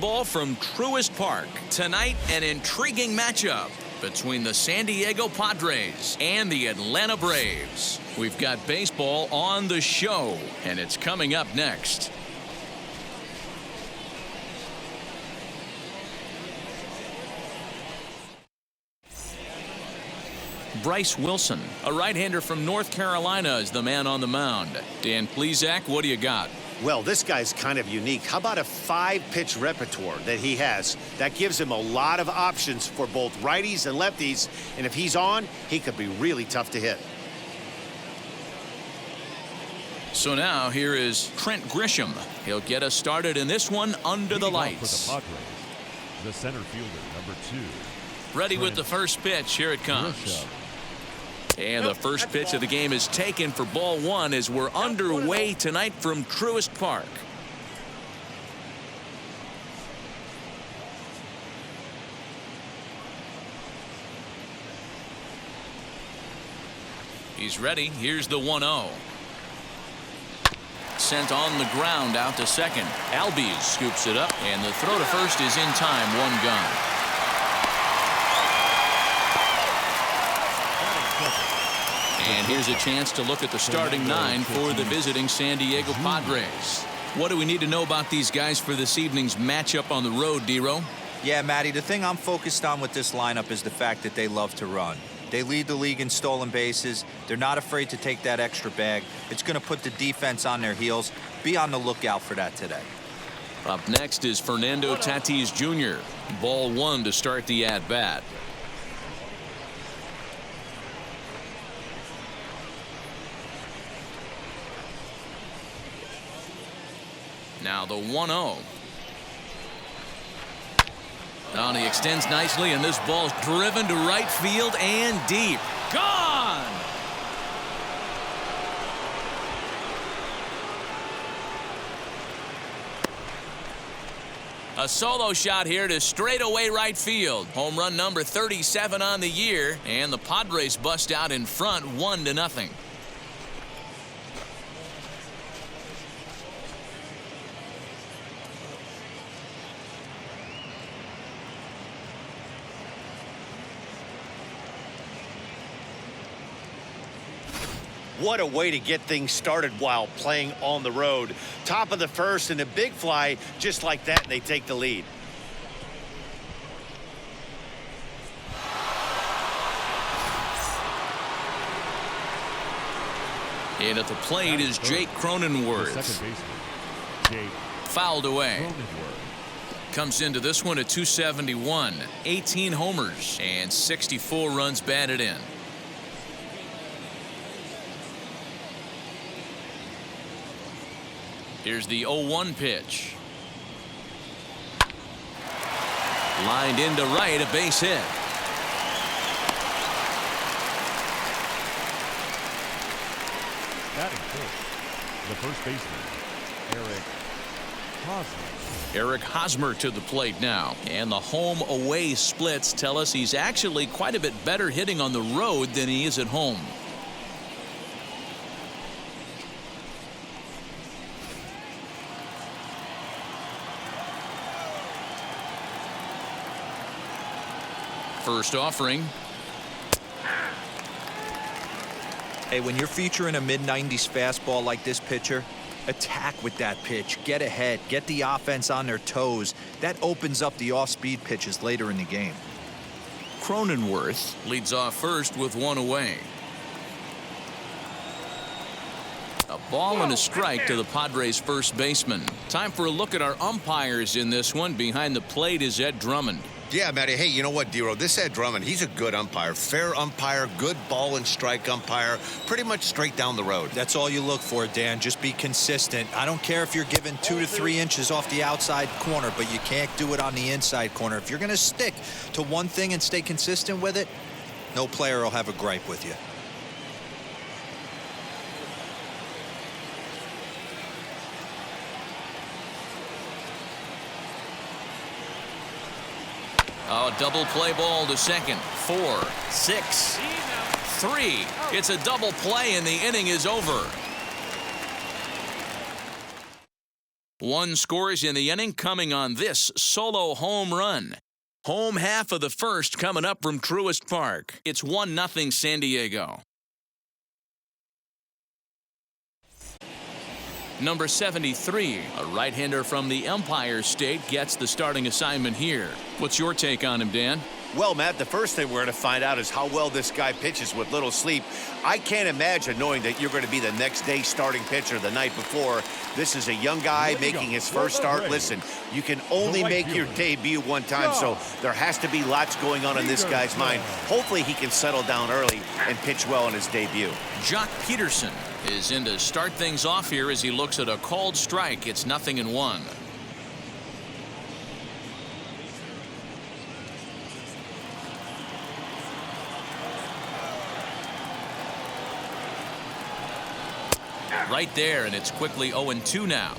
baseball from Truist Park. Tonight, an intriguing matchup between the San Diego Padres and the Atlanta Braves. We've got baseball on the show, and it's coming up next. Bryce Wilson, a right-hander from North Carolina, is the man on the mound. Dan Plesac, what do you got? Well, this guy's kind of unique. How about a 5-pitch repertoire that he has? That gives him a lot of options for both righties and lefties. And if he's on, he could be really tough to hit. So now here is Trent Grisham. He'll get us started in this one under the lights. For the Padres, the center fielder, number 2. Ready with the first pitch. Here it comes. And the first pitch of the game is taken for ball 1 as we're underway tonight from Truist Park. He's ready. Here's the 1-0. Sent on the ground out to second. Albies scoops it up, and the throw to first is in time. 1 gone. And here's a chance to look at the starting 9 for the visiting San Diego Padres. What do we need to know about these guys for this evening's matchup on the road, D-Row? Yeah, Matty, the thing I'm focused on with this lineup is the fact that they love to run. They lead the league in stolen bases. They're not afraid to take that extra bag. It's going to put the defense on their heels. Be on the lookout for that today. Up next is Fernando Tatis Jr. Ball 1 to start the at-bat. Now the 1-0. Now he extends nicely, and this ball's driven to right field and deep. Gone! A solo shot here to straightaway right field. Home run number 37 on the year, and the Padres bust out in front 1-0. What a way to get things started while playing on the road. Top of the first and a big fly just like that, and they take the lead. And at the plate is Jake Cronenworth. Second baseman, Jake Fouled away. Cronenworth. Comes into this one at 271. 18 homers and 64 runs batted in. Here's the 0-1 pitch. Lined into right, a base hit. Batting fourth, the first baseman, Eric Hosmer. Eric Hosmer to the plate now. And the home-away splits tell us he's actually quite a bit better hitting on the road than he is at home. First offering. Hey, when you're featuring a mid-90s fastball like this pitcher, attack with that pitch. Get ahead. Get the offense on their toes. That opens up the off-speed pitches later in the game. Cronenworth leads off first with 1 away. A ball and a strike to the Padres' first baseman. Time for a look at our umpires in this one. Behind the plate is Ed Drummond. Yeah, Matty. Hey, you know what, D-Row? This Ed Drummond, he's a good umpire. Fair umpire, good ball and strike umpire. Pretty much straight down the road. That's all you look for, Dan. Just be consistent. I don't care if you're given 2 to 3 inches off the outside corner, but you can't do it on the inside corner. If you're going to stick to one thing and stay consistent with it, no player will have a gripe with you. Oh, double play ball to second. 4, 6, 3. It's a double play, and the inning is over. One scores in the inning coming on this solo home run. Home half of the first coming up from Truist Park. It's 1-0 San Diego. Number 73, a right-hander from the Empire State, gets the starting assignment here. What's your take on him, Dan? Well, Matt, the first thing we're going to find out is how well this guy pitches with little sleep. I can't imagine knowing that you're going to be the next day starting pitcher the night before. This is a young guy making his first start. Listen, you can only make your debut one time, so there has to be lots going on in this guy's mind. Hopefully he can settle down early and pitch well in his debut. Jock Peterson is in to start things off here as he looks at a called strike. It's 0-1. Right there, and it's quickly 0-2 now.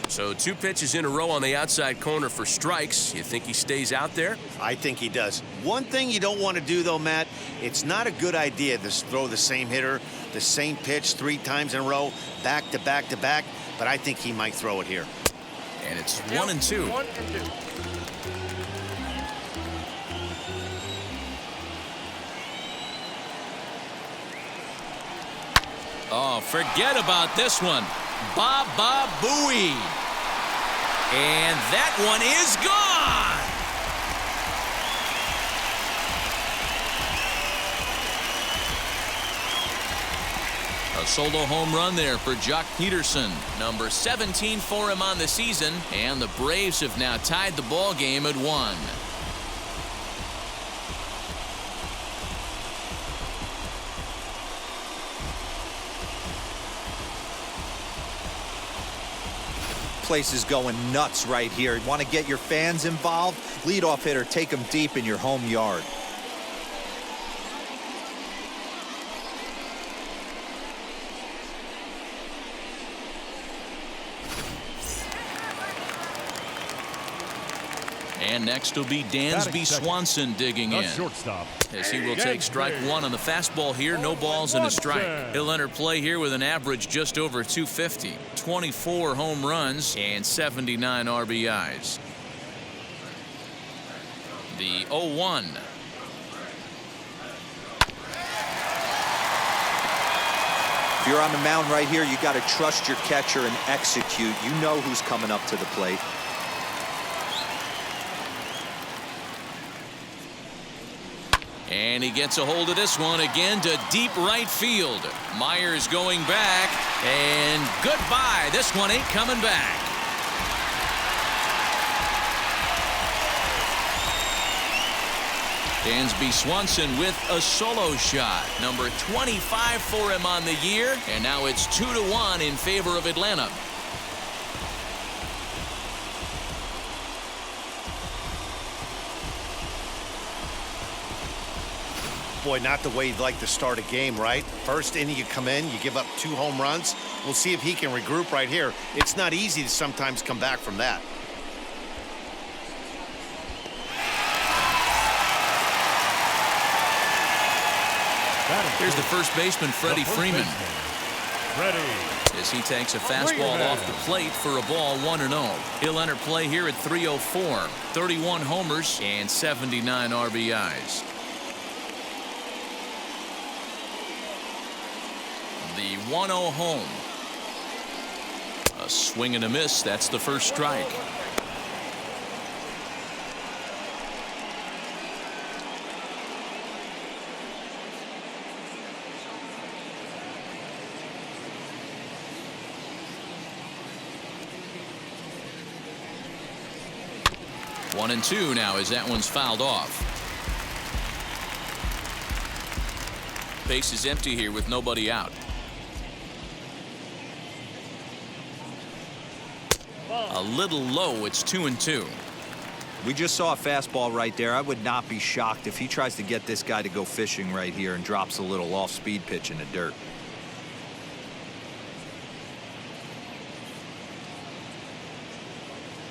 So 2 pitches in a row on the outside corner for strikes. You think he stays out there? I think he does. One thing you don't want to do, though, Matt, it's not a good idea to throw the same hitter, the same pitch 3 times in a row, back to back to back, but I think he might throw it here. And it's 1-2. Oh, forget about this one. Baba Booey. And that one is gone. A solo home run there for Jock Peterson. Number 17 for him on the season. And the Braves have now tied the ball game at 1. Place is going nuts right here. You want to get your fans involved? Leadoff hitter, take them deep in your home yard. And next will be Dansby Swanson digging in. Shortstop. As he will take strike 1 on the fastball here. No balls and a strike. He'll enter play here with an average just over 250. 24 home runs and 79 RBIs. The 0-1. If you're on the mound right here, you got to trust your catcher and execute. You know who's coming up to the plate. And he gets a hold of this one again to deep right field. Myers going back, and goodbye. This one ain't coming back. Dansby Swanson with a solo shot. Number 25 for him on the year, and now it's 2-1 in favor of Atlanta. Boy, not the way you'd like to start a game, right? First inning you come in, you give up 2 home runs. We'll see if he can regroup right here. It's not easy to sometimes come back from that. Here's the first baseman, Freddie Freeman. Freddie. As he takes a fastball off the plate for a ball 1-0. He'll enter play here at 304. 31 homers and 79 RBIs. The 1-0 home. A swing and a miss. That's the first strike. One and two now as that one's fouled off. Base is empty here with nobody out. A little low. It's 2-2. We just saw a fastball right there. I would not be shocked if he tries to get this guy to go fishing right here and drops a little off-speed pitch in the dirt.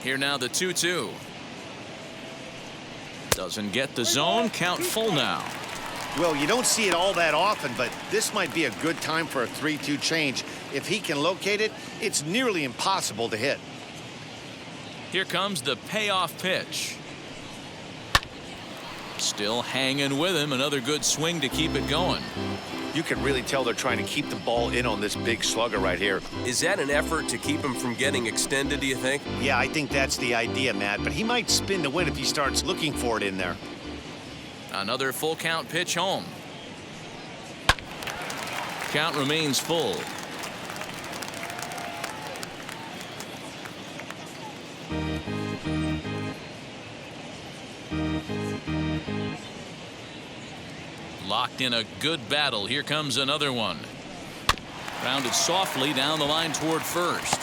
Here now the 2-2. Doesn't get the zone. Count full now. Well, you don't see it all that often, but this might be a good time for a 3-2 change. If he can locate it, it's nearly impossible to hit. Here comes the payoff pitch. Still hanging with him. Another good swing to keep it going. You can really tell they're trying to keep the ball in on this big slugger right here. Is that an effort to keep him from getting extended, do you think? Yeah, I think that's the idea, Matt. But he might spin to win if he starts looking for it in there. Another full count pitch home. Count remains full. Locked in a good battle. Here comes another one. Rounded softly down the line toward first.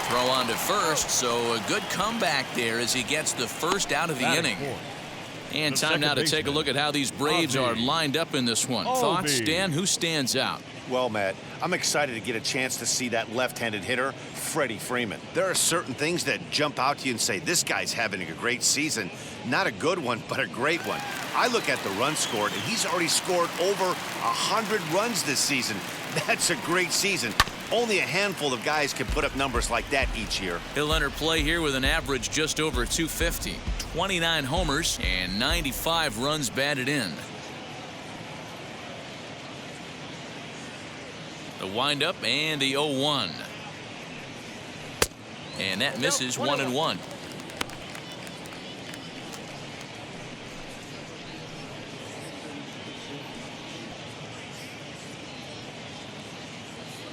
Throw on to first, so a good comeback there as he gets the first out of the inning. And time now to take a look at how these Braves are lined up in this one. Thoughts, Dan? Who stands out? Well, Matt, I'm excited to get a chance to see that left-handed hitter, Freddie Freeman. There are certain things that jump out to you and say, this guy's having a great season. Not a good one, but a great one. I look at the runs scored, and he's already scored over 100 runs this season. That's a great season. Only a handful of guys can put up numbers like that each year. He'll enter play here with an average just over 250. 29 homers and 95 runs batted in. The windup and the 0-1. And that misses 1-1.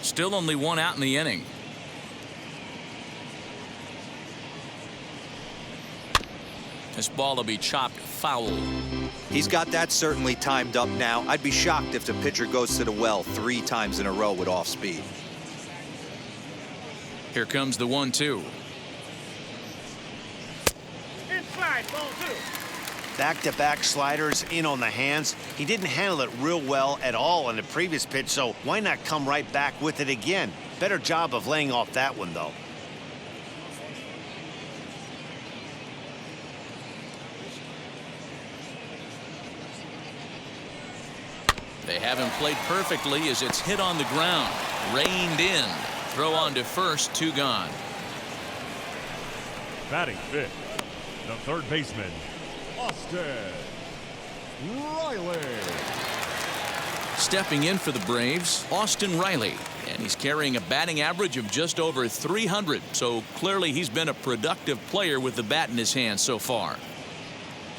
Still only one out in the inning. This ball will be chopped foul. He's got that certainly timed up now. I'd be shocked if the pitcher goes to the well 3 times in a row with off speed. Here comes the 1-2. Inside, ball 2. Back-to-back sliders in on the hands. He didn't handle it real well at all on the previous pitch, so why not come right back with it again? Better job of laying off that one, though. They haven't played perfectly as it's hit on the ground. Reined in. Throw on to first, 2 gone. Batting fifth, the third baseman, Austin Reilly. Stepping in for the Braves, Austin Reilly. And he's carrying a batting average of just over 300. So clearly he's been a productive player with the bat in his hand so far.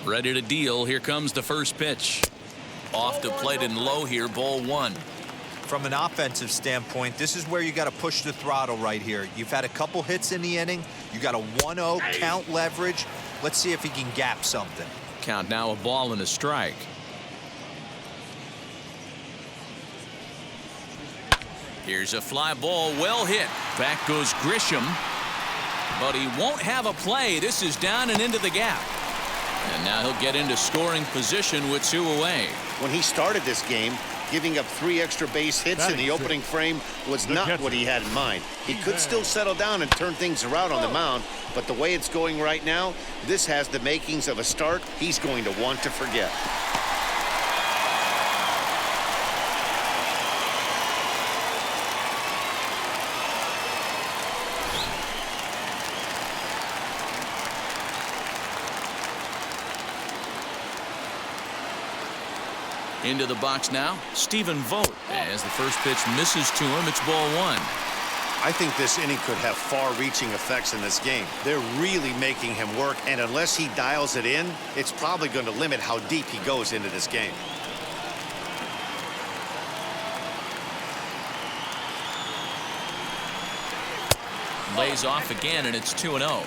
Ready to deal. Here comes the first pitch. Off the plate and low here, ball 1. From an offensive standpoint, this is where you got to push the throttle right here. You've had a couple hits in the inning. You got a 1-0 count leverage. Let's see if he can gap something. Count now, a ball and a strike. Here's a fly ball, well hit. Back goes Grisham. But he won't have a play. This is down and into the gap. And now he'll get into scoring position with 2 away. When he started this game, giving up 3 extra base hits in the opening frame was not what he had in mind. He could still settle down and turn things around on the mound, but the way it's going right now, this has the makings of a start he's going to want to forget. Into the box now, Stephen Vogt. As the first pitch misses to him, it's ball 1. I think this inning could have far-reaching effects in this game. They're really making him work, and unless he dials it in, it's probably going to limit how deep he goes into this game. Lays off again, and it's 2-0.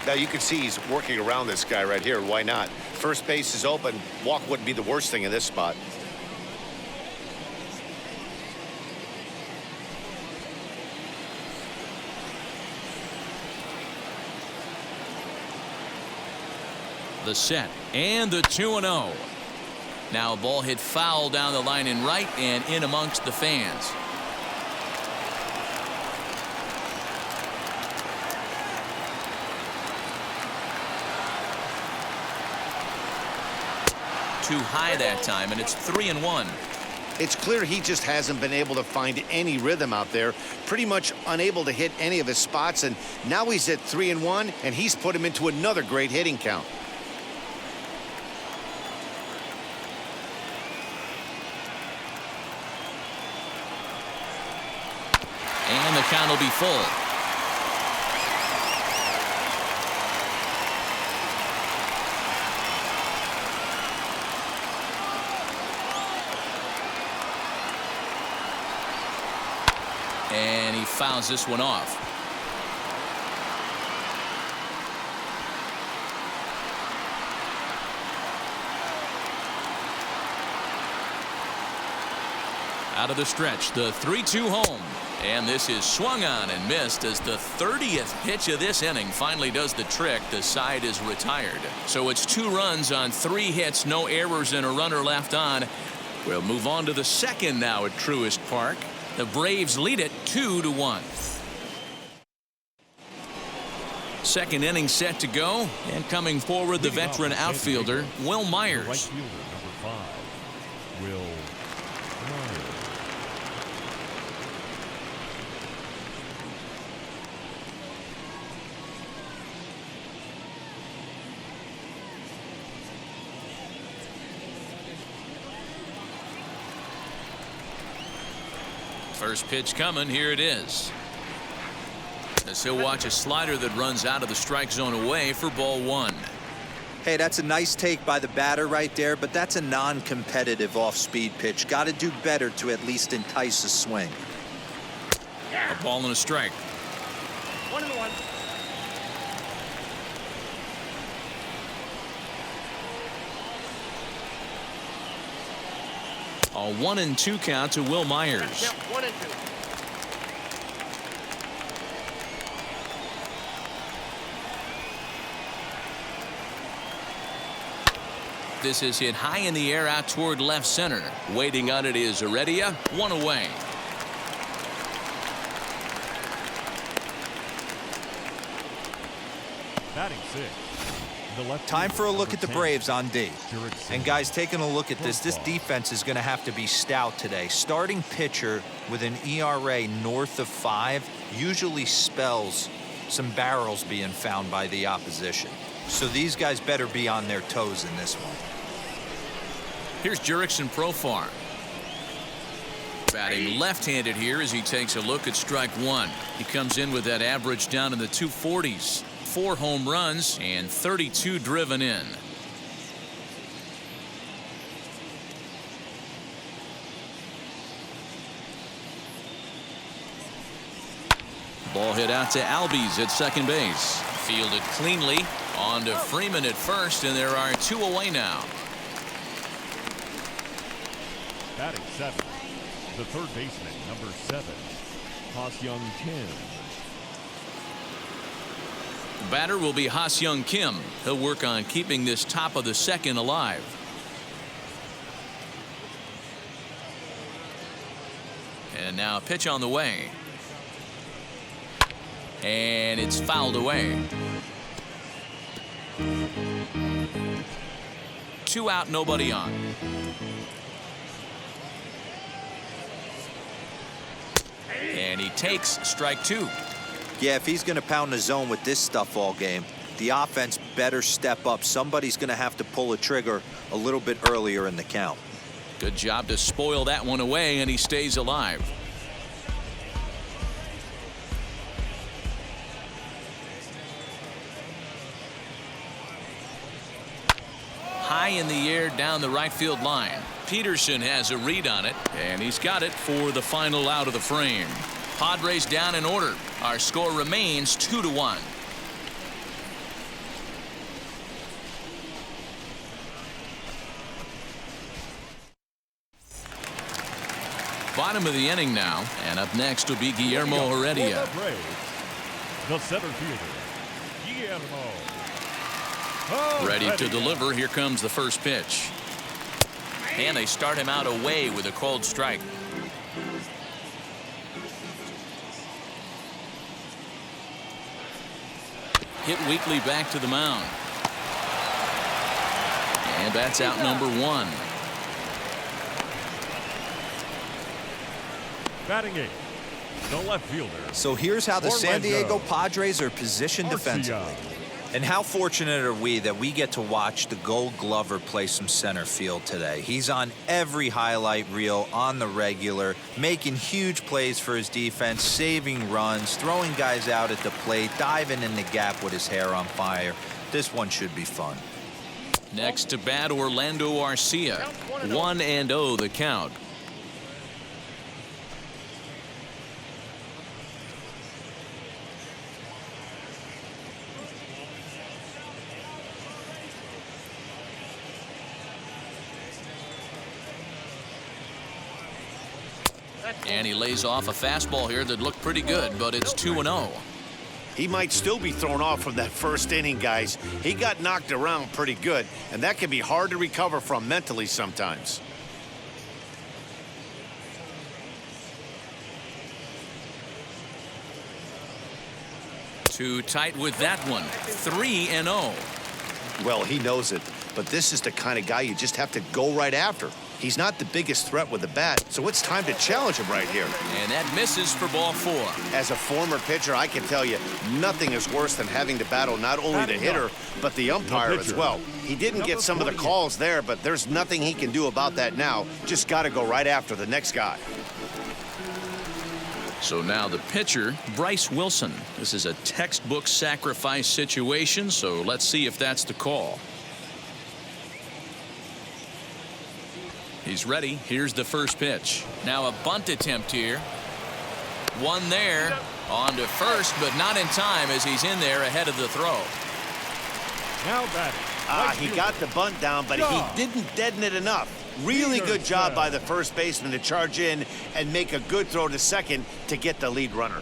Now you can see he's working around this guy right here. Why not? First base is open. Walk wouldn't be the worst thing in this spot. The set and the 2-0. Now a ball hit foul down the line in right and in amongst the fans. Too high that time, and it's 3-1. It's clear he just hasn't been able to find any rhythm out there, pretty much unable to hit any of his spots, and now he's at 3-1, and he's put him into another great hitting count. And the count will be full. And he fouls this one off. Out of the stretch, the 3-2 home. And this is swung on and missed as the 30th pitch of this inning finally does the trick. The side is retired. So it's 2 runs on 3 hits, no errors, and a runner left on. We'll move on to the second now at Truist Park. The Braves lead it 2-1. Second inning set to go, and coming forward the veteran outfielder Will Myers. Right fielder number 5, Will Myers. First pitch coming. Here it is. As he'll watch a slider that runs out of the strike zone away for ball 1. Hey, that's a nice take by the batter right there, but that's a non-competitive off-speed pitch. Got to do better to at least entice a swing. A ball and a strike. 1-1. A 1-2 count to Will Myers. Yep, 1-2. This is hit high in the air out toward left center. Waiting on it is Heredia. 1 away. Batting 6. Time for a look at the Braves on D. And guys, taking a look at this defense is going to have to be stout today. Starting pitcher with an ERA north of 5 usually spells some barrels being found by the opposition. So these guys better be on their toes in this one. Here's Jurickson Profar. Batting left-handed here as he takes a look at strike 1. He comes in with that average down in the 240s. 4 home runs and 32 driven in. Ball hit out to Albies at second base. Fielded cleanly. On to Freeman at first, and there are 2 away now. Batting 7. The third baseman, number 7, Ha-Seong Kim. Batter will be Ha-Seong Kim. He'll work on keeping this top of the second alive. And now a pitch on the way. And it's fouled away. 2 out, nobody on. And he takes strike 2. Yeah, if he's going to pound the zone with this stuff all game, the offense better step up. Somebody's going to have to pull a trigger a little bit earlier in the count. Good job to spoil that one away, and he stays alive. High in the air down the right field line. Peterson has a read on it, and he's got it for the final out of the frame. Padres down in order. Our score remains 2-1. Bottom of the inning now, and up next will be Guillermo Heredia. The center fielder, Guillermo. Ready to deliver. Here comes the first pitch. And they start him out away with a called strike. Hit weakly back to the mound. And that's out number 1. Batting 8th, the left fielder. So here's how the San Orlando. Diego Padres are positioned Garcia. defensively. And how fortunate are we that we get to watch the Gold Glover play some center field today. He's on every highlight reel on the regular, making huge plays for his defense, saving runs, throwing guys out at the plate, diving in the gap with his hair on fire. This one should be fun. Next to bat, Orlando Garcia. 1-0 the count. And he lays off a fastball here that looked pretty good, but it's 2-0. He might still be thrown off from that first inning, guys. He got knocked around pretty good, and that can be hard to recover from mentally sometimes. Too tight with that one. 3-0. Well, he knows it, but this is the kind of guy you just have to go right after. He's not the biggest threat with the bat, so it's time to challenge him right here. And that misses for ball 4. As a former pitcher, I can tell you, nothing is worse than having to battle not only the hitter, but the umpire as well. He didn't get some of the calls there, but there's nothing he can do about that now. Just got to go right after the next guy. So now the pitcher, Bryce Wilson. This is a textbook sacrifice situation, so let's see if that's the call. He's ready. Here's the first pitch. Now a bunt attempt here. One there. On to first, but not in time as he's in there ahead of the throw. Now batting. He got the bunt down, but he didn't deaden it enough. Really good job by the first baseman to charge in and make a good throw to second to get the lead runner.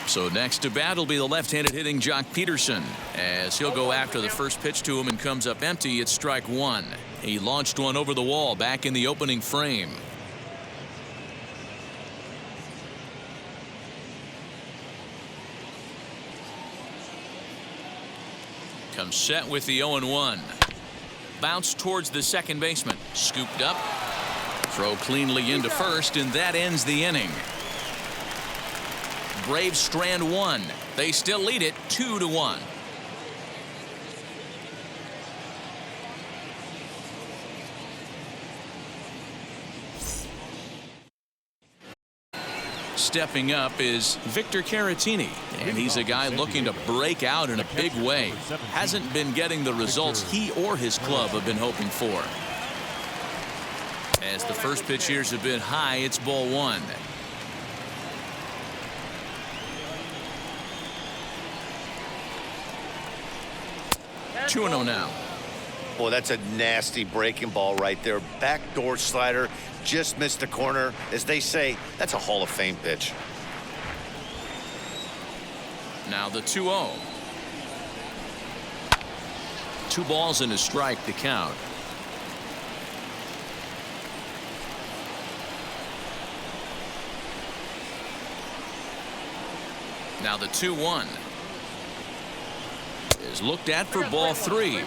So next to bat will be the left-handed hitting Jock Peterson, as he'll go after the first pitch to him and comes up empty. It's strike 1. He launched one over the wall back in the opening frame. Comes set with the 0-1. Bounce towards the second baseman. Scooped up. Throw cleanly into first, and that ends the inning. Braves strand 1. They still lead it 2-1. Stepping up is Victor Caratini, and he's a guy looking to break out in a big way. Hasn't been getting the results he or his club have been hoping for. As the first pitch here is a bit high, it's ball 1. 2-0 now. Boy, that's a nasty breaking ball right there. Backdoor slider, just missed the corner. As they say, that's a Hall of Fame pitch. Now the 2-0. 2 balls and a strike to count. Now the 2-1 is looked at for ball 3.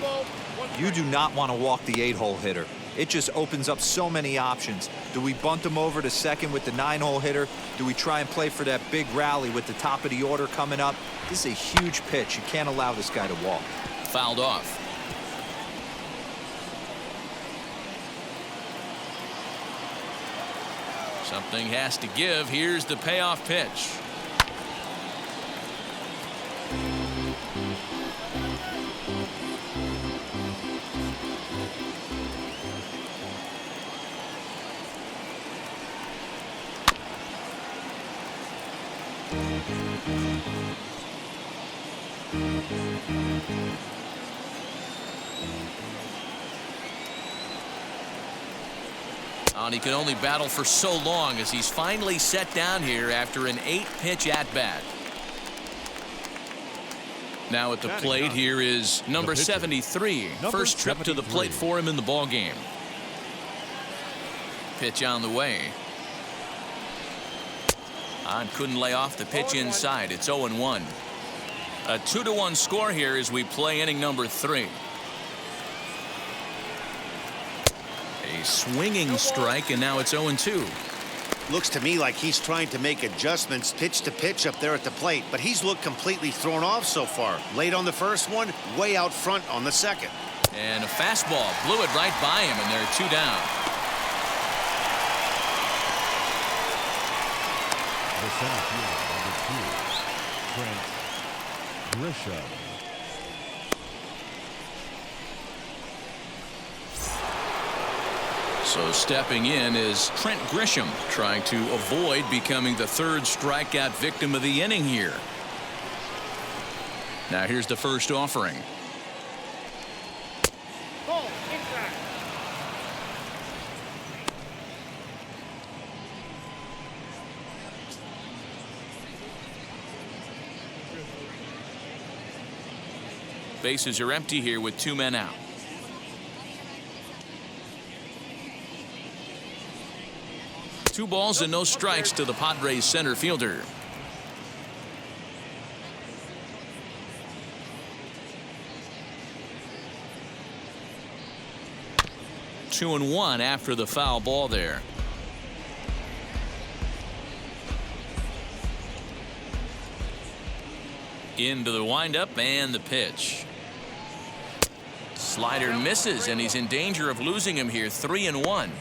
You do not want to walk the 8-hole hitter. It just opens up so many options. Do we bunt him over to second with the 9-hole hitter? Do we try and play for that big rally with the top of the order coming up? This is a huge pitch. You can't allow this guy to walk. Fouled off. Something has to give. Here's the payoff pitch. And he can only battle for so long as he's finally set down here after an 8-pitch at-bat. Now at the plate here is number 73. First trip to the plate for him in the ballgame. Pitch on the way. Couldn't lay off the pitch inside. It's 0-1. A 2-1 score here as we play inning number 3. A swinging strike, and now it's 0-2. Looks to me like he's trying to make adjustments pitch to pitch up there at the plate, but he's looked completely thrown off so far. Late on the first one, way out front on the second. And a fastball blew it right by him, and they're 2 down. The center fielder, number 2, Trent Grisham. So stepping in is Trent Grisham, trying to avoid becoming the 3rd strikeout victim of the inning here. Now here's the first offering. Ball inside. Bases are empty here with 2 men out. Two balls and no strikes to the Padres center fielder. Two and one after the foul ball there. Into the windup and the pitch. Slider misses, and he's in danger of losing him here. 3-1.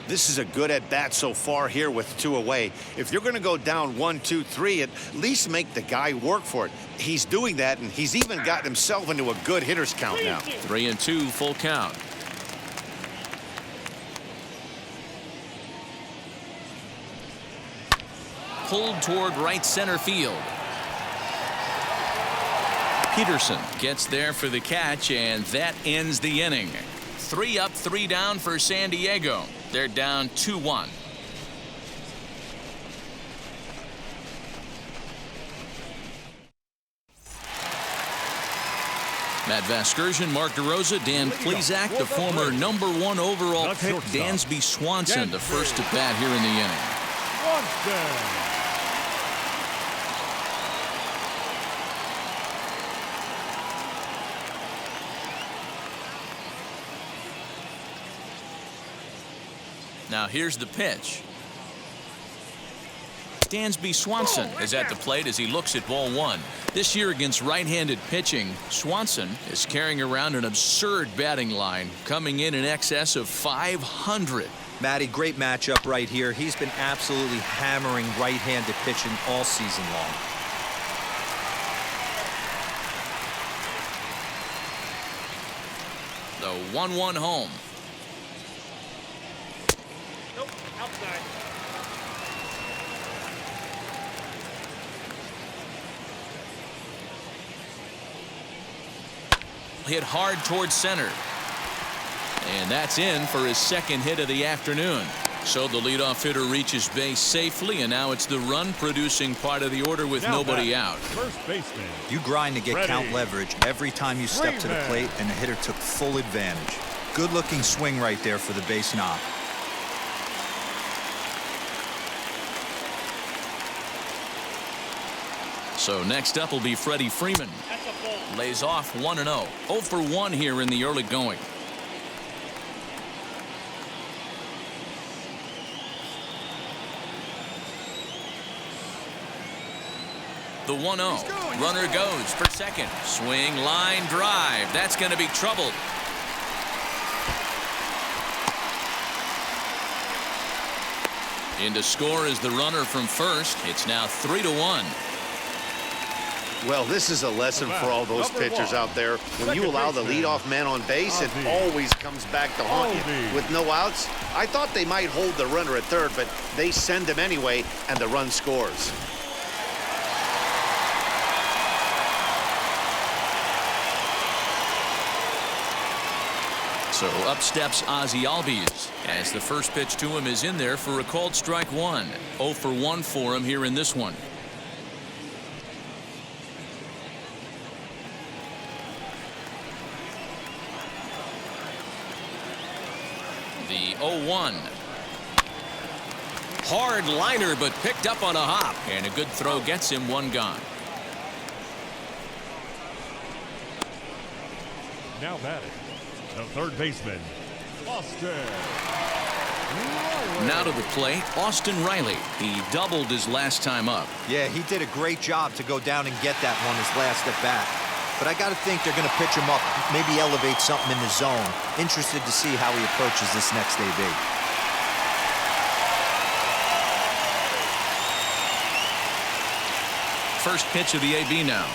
This is a good at bat so far here with 2 away. If you're going to go down 1, 2, 3, at least make the guy work for it. He's doing that, and he's even gotten himself into a good hitter's count now. 3-2, full count. Pulled toward right center field. Peterson gets there for the catch, and that ends the inning. 3 up, 3 down for San Diego. They're down 2-1. Matt Vasgersian, Mark DeRosa, Dan Plesac, the former #1 overall pick, Dansby Swanson, the first at bat here in the inning. Now here's the pitch. Dansby Swanson is at the plate as he looks at ball 1. This year against right-handed pitching, Swanson is carrying around an absurd batting line, coming in excess of 500. Matty, great matchup right here. He's been absolutely hammering right-handed pitching all season long. The 1-1 home. Nope, outside. Hit hard towards center. And that's in for his second hit of the afternoon. So the leadoff hitter reaches base safely, and now it's the run-producing part of the order with nobody out. First baseman. You grind to get Freddie count leverage every time you step to the Freeman. plate, and the hitter took full advantage. Good-looking swing right there for the base knock. So next up will be Freddie Freeman. That's a ball. Lays off 1-0. 0 for 1 here in the early going. The 1-0. Runner goes for second. Swing, line, drive. That's going to be trouble. In to score is the runner from first. It's now 3-1. Well, this is a lesson for all those pitchers out there. When you allow the leadoff man on base, it always comes back to haunt you. With no outs, I thought they might hold the runner at third, but they send him anyway, and the run scores. So up steps Ozzie Albies as the first pitch to him is in there for a called strike 1. 0 for 1 for him here in this one. The 0-1. Hard liner, but picked up on a hop. And a good throw gets him one gone. Now batting, the third baseman, Austin. Now to the plate, Austin Reilly. He doubled his last time up. Yeah, he did a great job to go down and get that one his last at bat. But I got to think they're going to pitch him up, maybe elevate something in the zone. Interested to see how he approaches this next AB. First pitch of the AB now.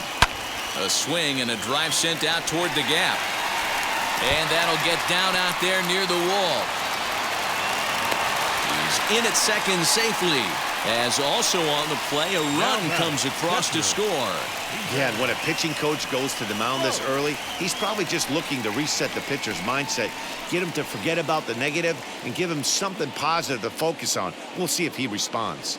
A swing and a drive sent out toward the gap. And that'll get down out there near the wall. He's in at second safely. As also on the play, a run comes across to score. Yeah, and when a pitching coach goes to the mound this early, he's probably just looking to reset the pitcher's mindset, get him to forget about the negative, and give him something positive to focus on. We'll see if he responds.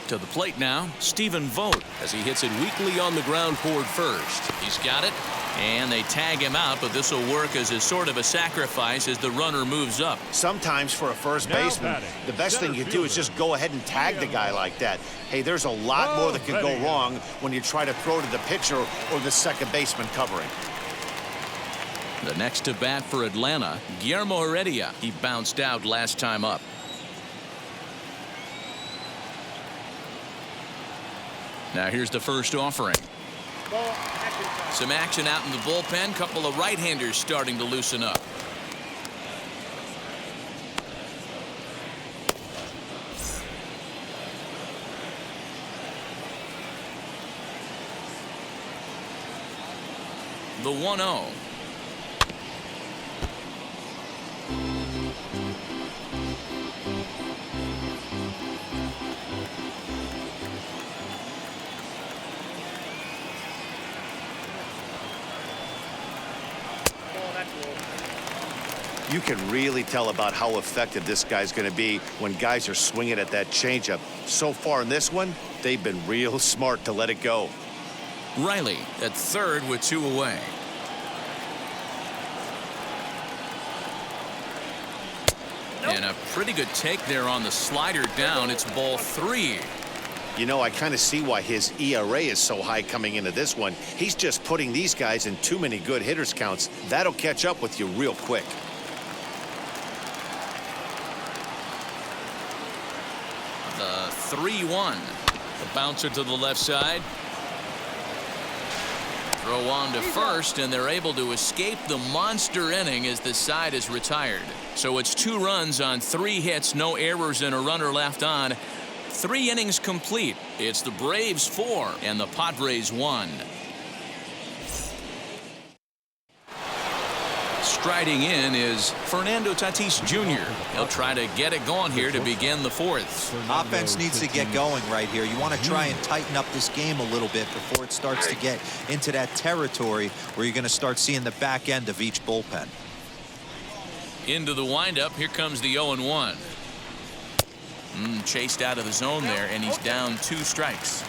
To the plate now, Stephen Vogt, as he hits it weakly on the ground toward first. He's got it, and they tag him out, but this will work as a sort of a sacrifice as the runner moves up. Sometimes for a first baseman, the best thing you do is just go ahead and tag the guy like that. Hey, there's a lot more that can go wrong when you try to throw to the pitcher or the second baseman covering. The next to bat for Atlanta, Guillermo Heredia. He bounced out last time up. Now here's the first offering. Some action out in the bullpen. Couple of right-handers starting to loosen up. The 1-0. You can really tell about how effective this guy's going to be when guys are swinging at that changeup. So far in this one, they've been real smart to let it go. Reilly at third with 2 away. And a pretty good take there on the slider down. It's ball 3. You know, I kind of see why his ERA is so high coming into this one. He's just putting these guys in too many good hitters counts. That'll catch up with you real quick. The 3-1. The bouncer to the left side. Throw on to first, and they're able to escape the monster inning as the side is retired. So it's 2 runs on 3 hits, no errors, and a runner left on. 3 innings complete. It's the Braves 4 and the Padres 1. Striding in is Fernando Tatis Jr. He'll try to get it going here to begin the 4th. Offense needs to get going right here. You want to try and tighten up this game a little bit before it starts to get into that territory where you're going to start seeing the back end of each bullpen. Into the windup. Here comes the 0-1. Chased out of the zone there, and he's down 2 strikes.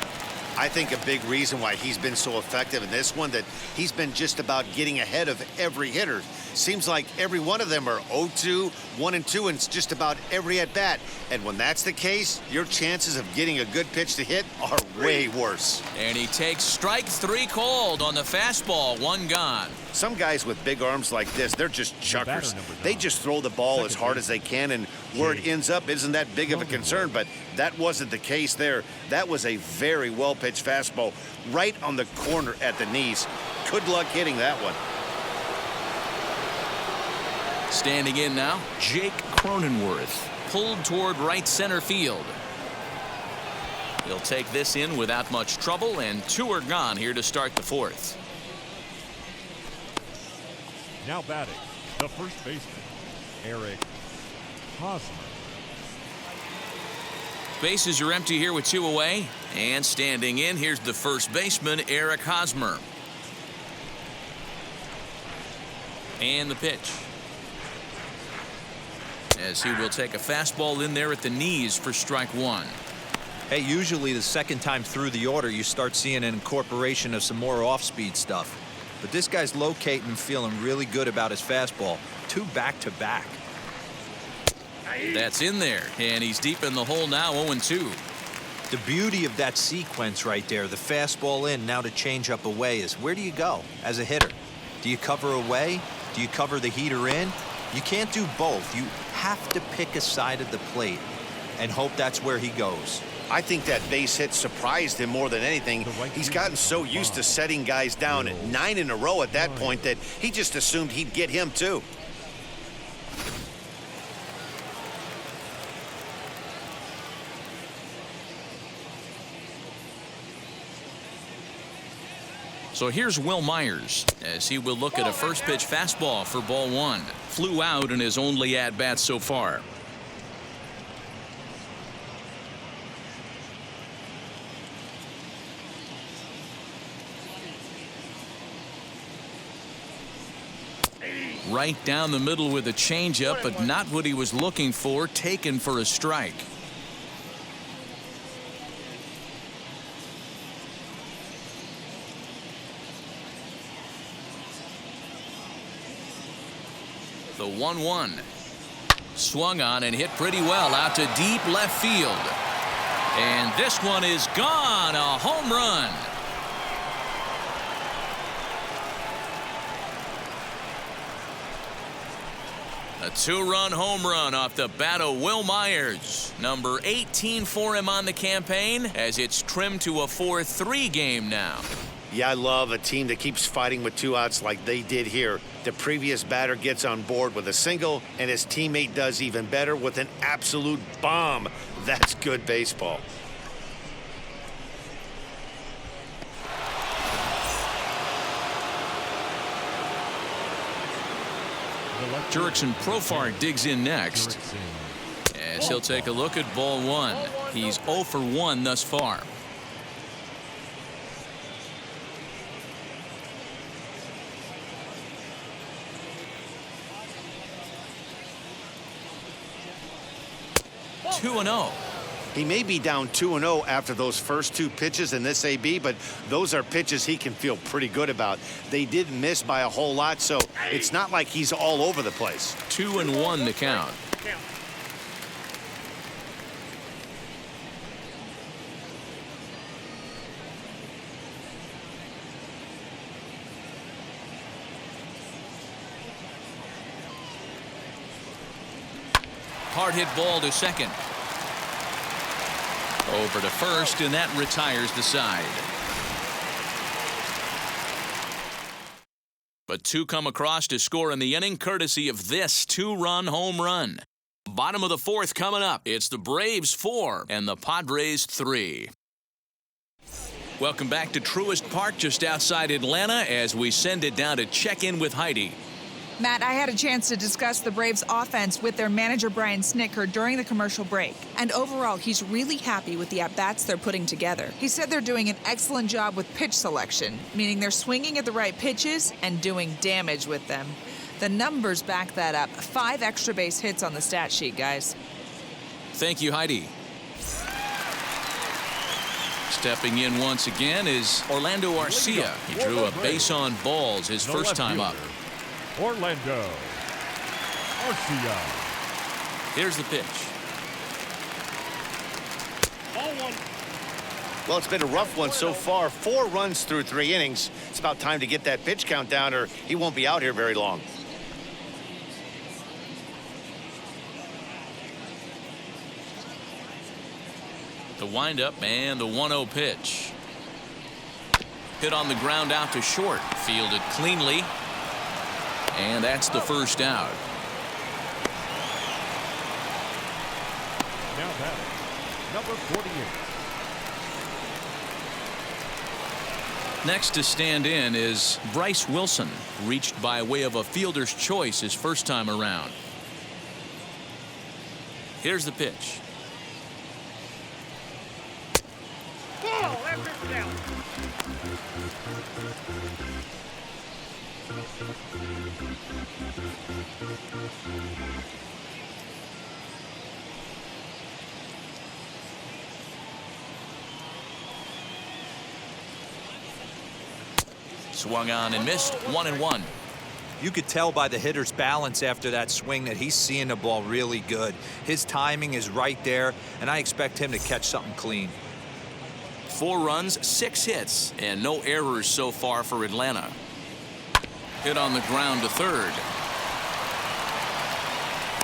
I think a big reason why he's been so effective in this one that he's been just about getting ahead of every hitter. Seems like every one of them are 0-2, 1-2, and it's just about every at bat. And when that's the case, your chances of getting a good pitch to hit are way worse. And he takes strike 3 called on the fastball. 1 gone. Some guys with big arms like this, they're just chuckers. They just throw the ball as hard as they can, and where it ends up isn't that big of a concern, but that wasn't the case there. That was a very well-pitched fastball right on the corner at the knees. Good luck hitting that one. Standing in now, Jake Cronenworth, pulled toward right center field. He'll take this in without much trouble, and 2 are gone here to start the 4th. Now batting, the first baseman, Eric Hosmer. Bases are empty here with 2 away, and standing in, here's the first baseman, Eric Hosmer. And the pitch. As he will take a fastball in there at the knees for strike 1. Hey, usually the second time through the order, you start seeing an incorporation of some more off-speed stuff. But this guy's locating and feeling really good about his fastball. 2 back-to-back. That's in there, and he's deep in the hole now, 0-2. The beauty of that sequence right there, the fastball in, now the changeup away, is where do you go as a hitter? Do you cover away? Do you cover the heater in? You can't do both. You have to pick a side of the plate and hope that's where he goes. I think that base hit surprised him more than anything. He's gotten so used to setting guys down at 9 in a row at that point that he just assumed he'd get him too. So here's Will Myers as he will look at a first pitch fastball for ball 1. Flew out in his only at-bat so far. Right down the middle with a changeup, but not what he was looking for, taken for a strike. The 1-1. Swung on and hit pretty well out to deep left field. And this one is gone. A home run. A 2-run home run off the bat of Will Myers. Number 18 for him on the campaign as it's trimmed to a 4-3 game now. Yeah, I love a team that keeps fighting with 2 outs like they did here. The previous batter gets on board with a single, and his teammate does even better with an absolute bomb. That's good baseball. Jurickson Profar digs in next as he'll take a look at ball 1. He's 0 for 1 thus far. Two and 0. He may be down 2-0 after those first 2 pitches in this AB, but those are pitches he can feel pretty good about. They didn't miss by a whole lot, so it's not like he's all over the place. 2-1 the count. Hard hit ball to second. Over to first, and that retires the side. But 2 come across to score in the inning, courtesy of this 2-run home run. Bottom of the 4th coming up. It's the Braves 4 and the Padres 3. Welcome back to Truist Park just outside Atlanta as we send it down to check in with Heidi. Matt, I had a chance to discuss the Braves offense with their manager Brian Snitker during the commercial break. And overall, he's really happy with the at-bats they're putting together. He said they're doing an excellent job with pitch selection, meaning they're swinging at the right pitches and doing damage with them. The numbers back that up. 5 extra base hits on the stat sheet, guys. Thank you, Heidi. Stepping in once again is Orlando Garcia. He drew a base on balls his first time up. Orlando Garcia. Here's the pitch. Well, it's been a rough one so far. 4 runs through 3 innings. It's about time to get that pitch count down or he won't be out here very long. The windup and the 1-0 pitch. Hit on the ground out to short. Fielded cleanly. And that's the first out. Now batting, number 48. Next to stand in is Bryce Wilson, reached by way of a fielder's choice his first time around. Here's the pitch. Ball, that's down. Swung on and missed. 1-1. You could tell by the hitter's balance after that swing that he's seeing the ball really good. His timing is right there, and I expect him to catch something clean. 4 runs, 6 hits, and no errors so far for Atlanta. Hit on the ground to third.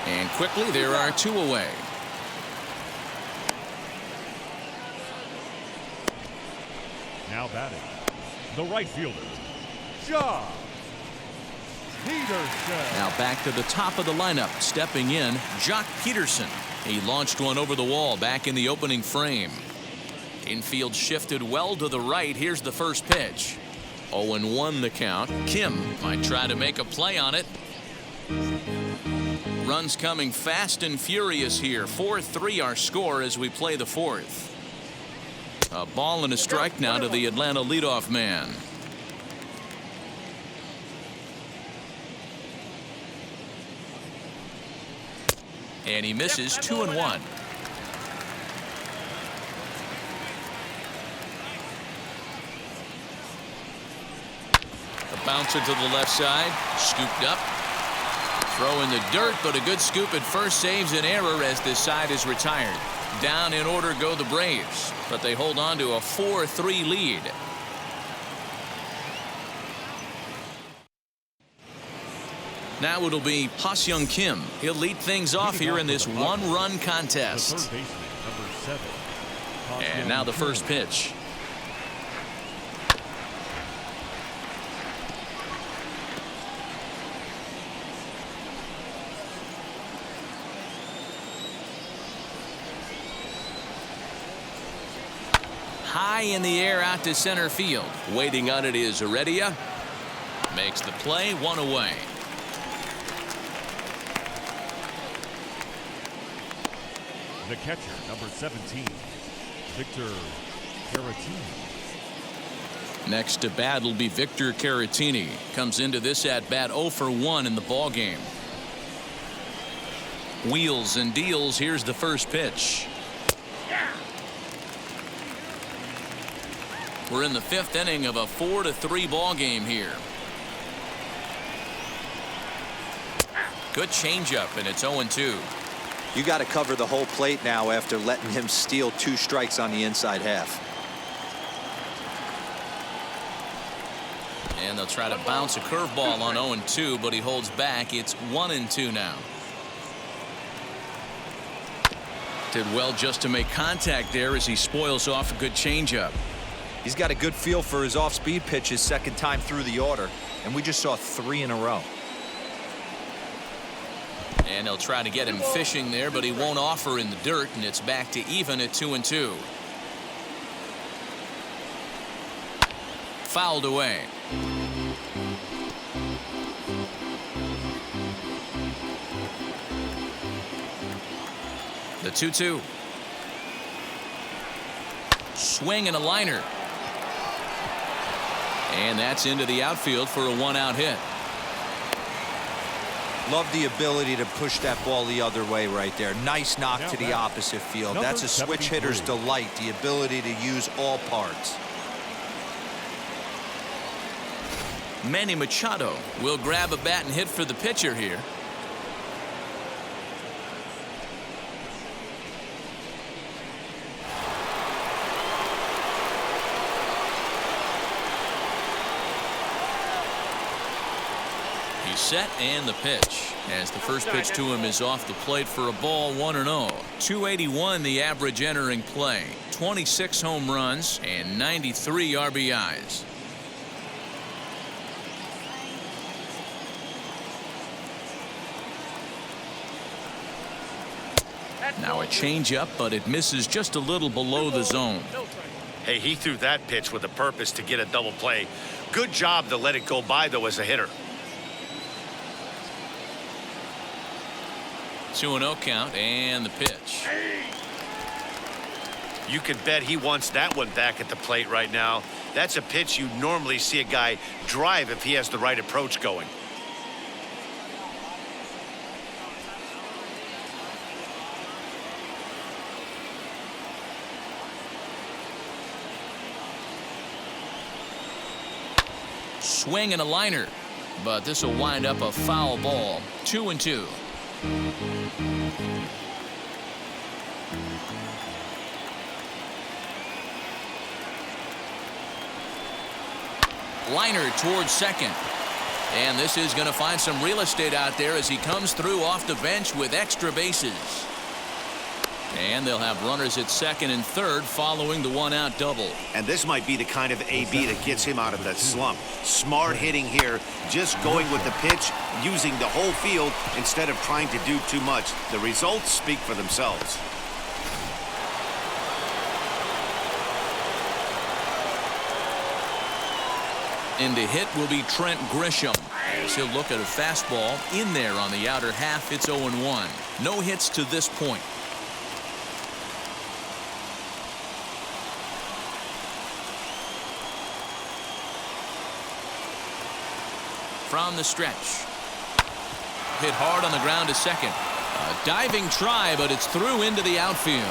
And quickly there are 2 away. Now batting, the right fielder, Josh Peterson. Now back to the top of the lineup. Stepping in, Jock Peterson. He launched one over the wall back in the opening frame. Infield shifted well to the right. Here's the first pitch. 0-1 the count. Kim might try to make a play on it. Runs coming fast and furious here. 4-3 our score as we play the 4th. A ball and a strike now to the Atlanta leadoff man. And he misses. 2-1. A bouncer to the left side. Scooped up. Throw in the dirt, but a good scoop at first saves an error as this side is retired. Down in order go the Braves, but they hold on to a 4-3 lead. Now it'll be Ha-Seong Kim. He'll lead things off here in this 1-run contest. The third baseman, number 7. And now the first pitch. High in the air out to center field. Waiting on it is Heredia. Makes the play. 1 away. The catcher, number 17, Victor Caratini. Next to bat will be Victor Caratini. Comes into this at bat 0 for 1 in the ball game. Wheels and deals. Here's the first pitch. We're in the 5th inning of a 4-3 ball game here. Good changeup, and it's 0-2. You got to cover the whole plate now after letting him steal 2 strikes on the inside half. And they'll try to bounce a curveball on 0-2, but he holds back. It's 1-2 now. Did well just to make contact there as he spoils off a good changeup. He's got a good feel for his off-speed pitches second time through the order, and we just saw 3 in a row. And they'll try to get him fishing there, but he won't offer in the dirt, and it's back to even at 2-2. Fouled away. The 2-2. Swing and a liner. And that's into the outfield for a 1-out hit. Love the ability to push that ball the other way right there. Nice knock to the opposite field. That's a switch hitter's delight, the ability to use all parts. Manny Machado will grab a bat and hit for the pitcher here. Set and the pitch as the first pitch to him is off the plate for a ball. 1-0. 281 the average entering play. 26 home runs and 93 RBIs. Now a changeup, but it misses just a little below the zone. Hey, he threw that pitch with a purpose to get a double play. Good job to let it go by, though, as a hitter. 2-0 count and the pitch. You can bet he wants that one back at the plate right now. That's a pitch you normally see a guy drive if he has the right approach going. swing and a liner. But this will wind up a foul ball. 2-2. Liner towards second. And this is going to find some real estate out there as he comes through off the bench with extra bases. And they'll have runners at second and third following the one-out double. And this might be the kind of AB that gets him out of that slump. Smart hitting here, just going with the pitch, using the whole field instead of trying to do too much. The results speak for themselves. In the hit will be Trent Grisham, as he'll look at a fastball in there on the outer half. It's 0-1. No hits to this point. From the stretch. Hit hard on the ground to second. A diving try, but it's through into the outfield.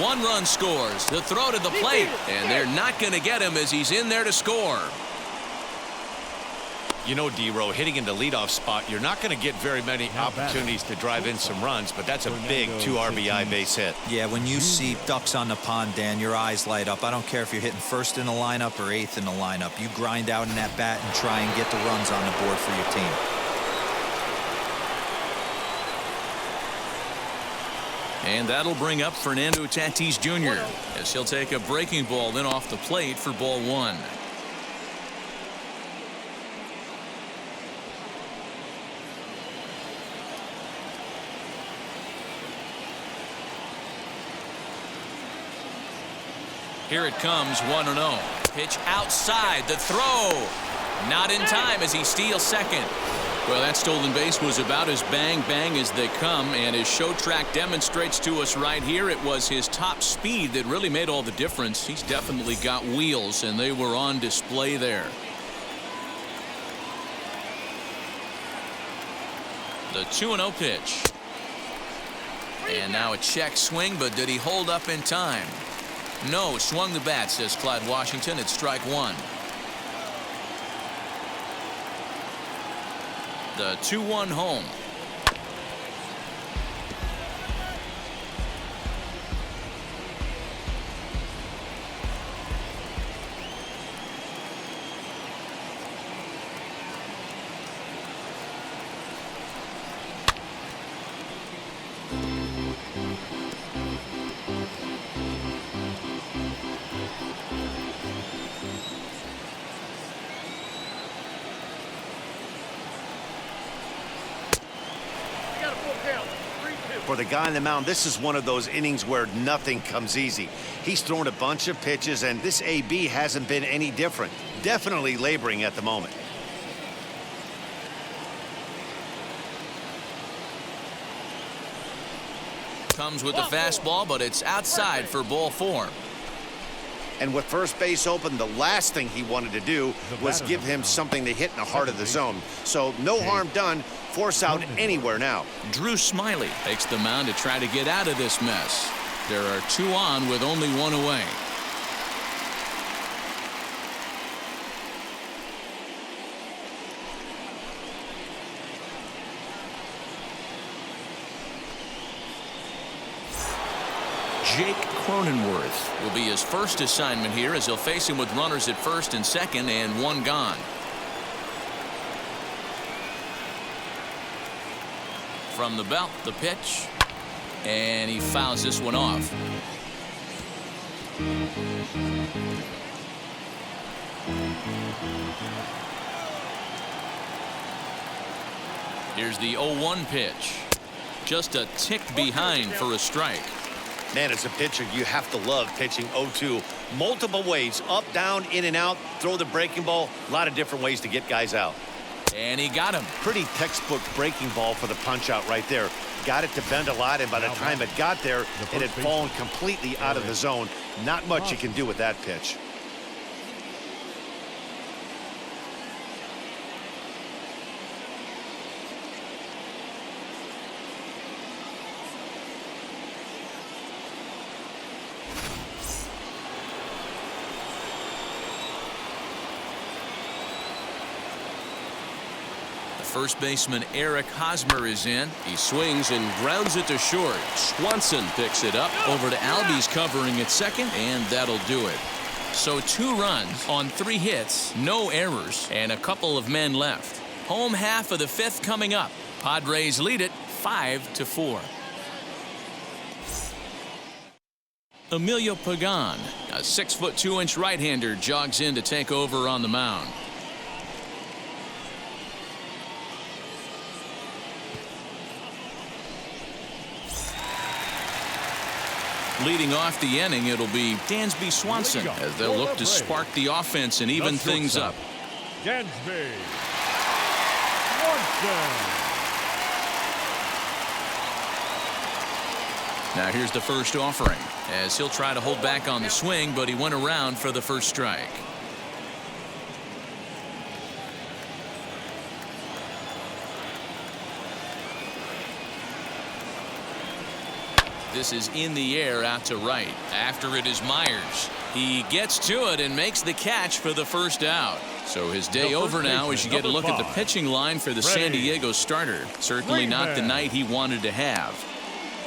One run scores. The throw to the plate, and they're not going to get him as he's in there to score. You know, D-Row, hitting in the leadoff spot, you're not going to get very many opportunities to drive in some runs, but that's a big 2 RBI base hit. Yeah, when you see ducks on the pond, Dan, your eyes light up. I don't care if you're hitting first in the lineup or eighth in the lineup. You grind out in that bat and try and get the runs on the board for your team. And that'll bring up Fernando Tatis Jr. as he'll take a breaking ball then off the plate for ball one. Here it comes, 1-0. Pitch outside, the throw. Not in time as he steals second. Well, that stolen base was about as bang-bang as they come, and his show track demonstrates to us right here it was his top speed that really made all the difference. He's definitely got wheels, and they were on display there. The 2-0 pitch. And now a check swing, but did he hold up in time? No, swung the bat, says Clyde Washington. It's strike one. The 2-1 home. For the guy on the mound, this is one of those innings where nothing comes easy. He's thrown a bunch of pitches, and this AB hasn't been any different. Definitely laboring at the moment. Comes with the fastball, but it's outside for ball four. And with first base open, the last thing he wanted to do was give him something to hit in the heart of the zone. So no harm done. Force out anywhere now. Drew Smiley takes the mound to try to get out of this mess. There are two on with only one away. Jake Cronenworth will be his first assignment here as he'll face him with runners at first and second and one gone. From the belt, the pitch, and he fouls this one off. Here's the 0-1 pitch. Just a tick behind for a strike. Man, as a pitcher, you have to love pitching 0-2. Multiple ways, up, down, in and out, throw the breaking ball. A lot of different ways to get guys out. And he got him. Pretty textbook breaking ball for the punch out right there. Got it to bend a lot, and by the time it got there, it had fallen completely out of the zone. Not much you can do with that pitch. First baseman Eric Hosmer is in. He swings and grounds it to short. Swanson picks it up. Over to Albies covering at second, and that'll do it. So 2 runs on 3 hits, no errors, and a couple of men left. Home half of the 5th coming up. Padres lead it 5-4. Emilio Pagan, a 6' 2" right-hander, jogs in to take over on the mound. Leading off the inning, it'll be Dansby Swanson as they'll look to spark the offense and even things up. Dansby Swanson. Now here's the first offering as he'll try to hold back on the swing, but he went around for the first strike. This is in the air out to right. After it is Myers. He gets to it and makes the catch for the first out. So his day over now as you get a look at the pitching line for the San Diego starter. Certainly not the night he wanted to have.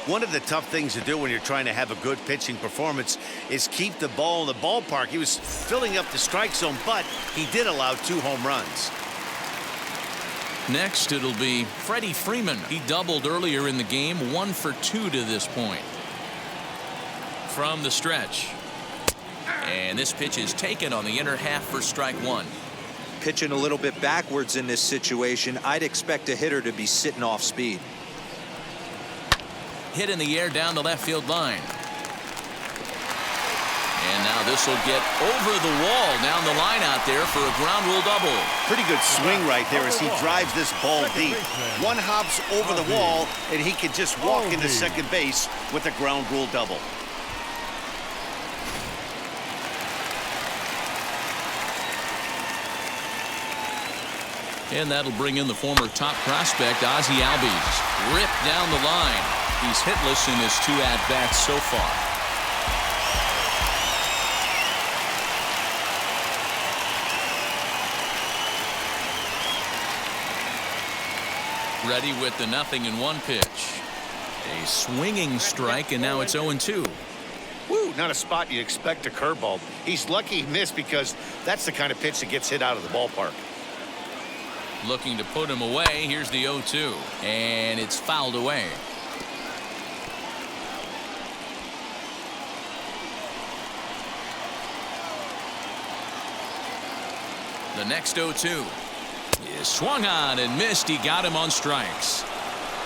One of the tough things to do when you're trying to have a good pitching performance is keep the ball in the ballpark. He was filling up the strike zone, but he did allow 2 home runs. Next, it'll be Freddie Freeman. He doubled earlier in the game, 1 for 2 to this point. From the stretch. And this pitch is taken on the inner half for strike 1. Pitching a little bit backwards in this situation, I'd expect a hitter to be sitting off speed. Hit in the air down the left field line. And now this will get over the wall down the line out there for a ground rule double. Pretty good swing right there as he drives this ball deep. 1 hops over the wall, and he can just walk into second base with a ground rule double. And that'll bring in the former top prospect, Ozzie Albies. Ripped down the line. He's hitless in his 2 at-bats so far. Ready with the 0-1 pitch. A swinging strike, and now it's 0-2. Woo, not a spot you'd expect a curveball. He's lucky he missed because that's the kind of pitch that gets hit out of the ballpark. Looking to put him away. Here's the 0-2, and it's fouled away. The next 0-2 is swung on and missed. He got him on strikes.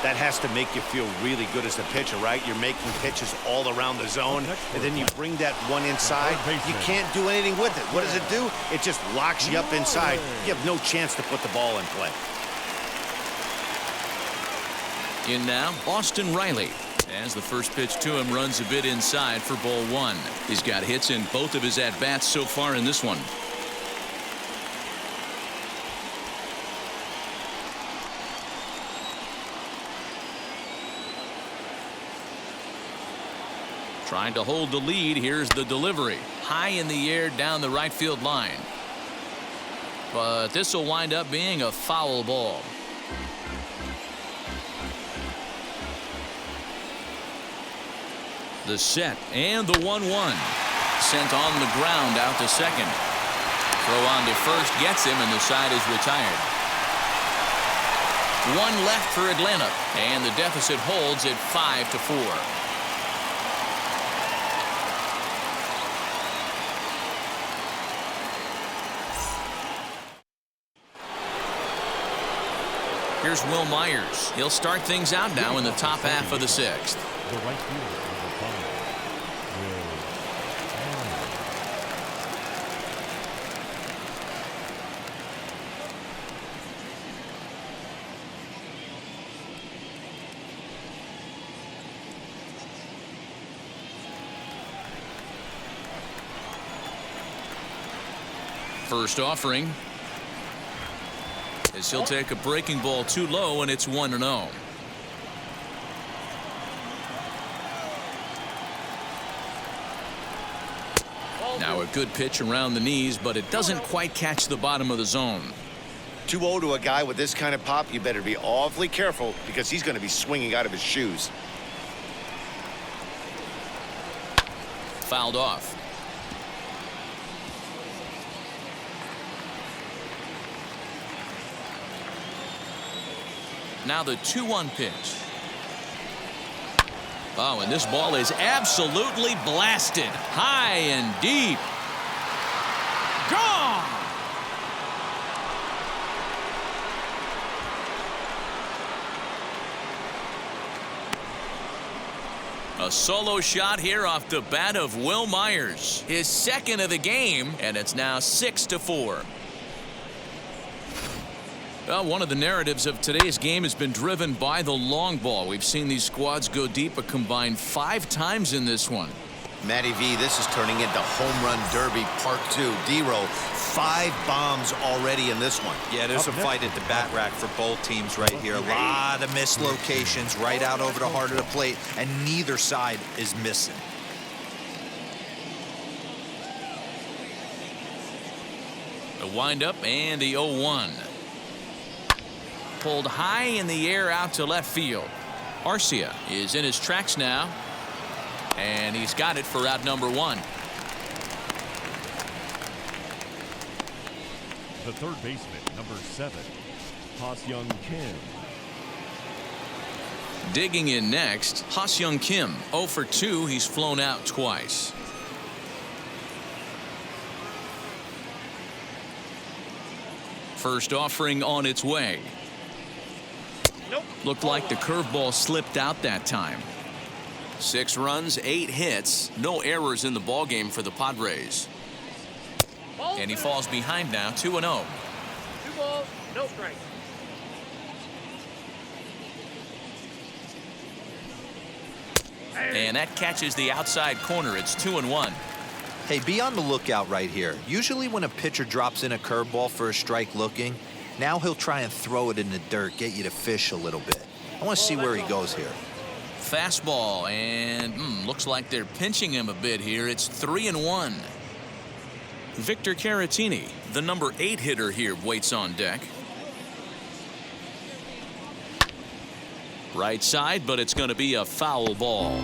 That has to make you feel really good as a pitcher, right? You're making pitches all around the zone, and then you bring that one inside. You can't do anything with it. What does it do? It just locks you up inside. You have no chance to put the ball in play. In now, Austin Reilly. As the first pitch to him runs a bit inside for ball 1. He's got hits in both of his at-bats so far in this one. Trying to hold the lead. Here's the delivery. High in the air down the right field line. But this will wind up being a foul ball. The set and the 1-1. Sent on the ground out to second. Throw on to first gets him, and the side is retired. 1 left for Atlanta, and the deficit holds at 5-4. Here's Will Myers. He'll start things out now in the top half of the 6th. The right fielder, number 5, First offering. As he'll take a breaking ball too low, and it's 1-0. Now a good pitch around the knees, but it doesn't quite catch the bottom of the zone. 2-0 to a guy with this kind of pop, you better be awfully careful because he's going to be swinging out of his shoes. Fouled off. Now the 2-1 pitch. Oh, and this ball is absolutely blasted. High and deep. Gone! A solo shot here off the bat of Will Myers. His second of the game, and it's now 6-4. Well, one of the narratives of today's game has been driven by the long ball. We've seen these squads go deep a combined 5 times in this one. Matty V, this is turning into home run derby part 2. D-Row, 5 bombs already in this one. Yeah, there's a fight at the bat rack for both teams right here. A lot of missed locations right out over the heart of the plate, and neither side is missing. The windup and the 0-1. Pulled high in the air out to left field. Garcia is in his tracks now, and he's got it for out number 1. The third baseman, number 7, Ha-Seong Kim. Digging in next, Ha-Seong Kim. 0 for 2. He's flown out twice. First offering on its way. Looked like the curveball slipped out that time. 6 runs, 8 hits, no errors in the ballgame for the Padres. And he falls behind now, 2-0. 2 balls, no strikes. And that catches the outside corner. It's 2-1. Hey, be on the lookout right here. Usually when a pitcher drops in a curveball for a strike looking, now he'll try and throw it in the dirt, get you to fish a little bit. I want to see where he goes here. Fastball, and looks like they're pinching him a bit here. It's 3-1. Victor Caratini, the number 8 hitter here, waits on deck. Right side, but it's going to be a foul ball.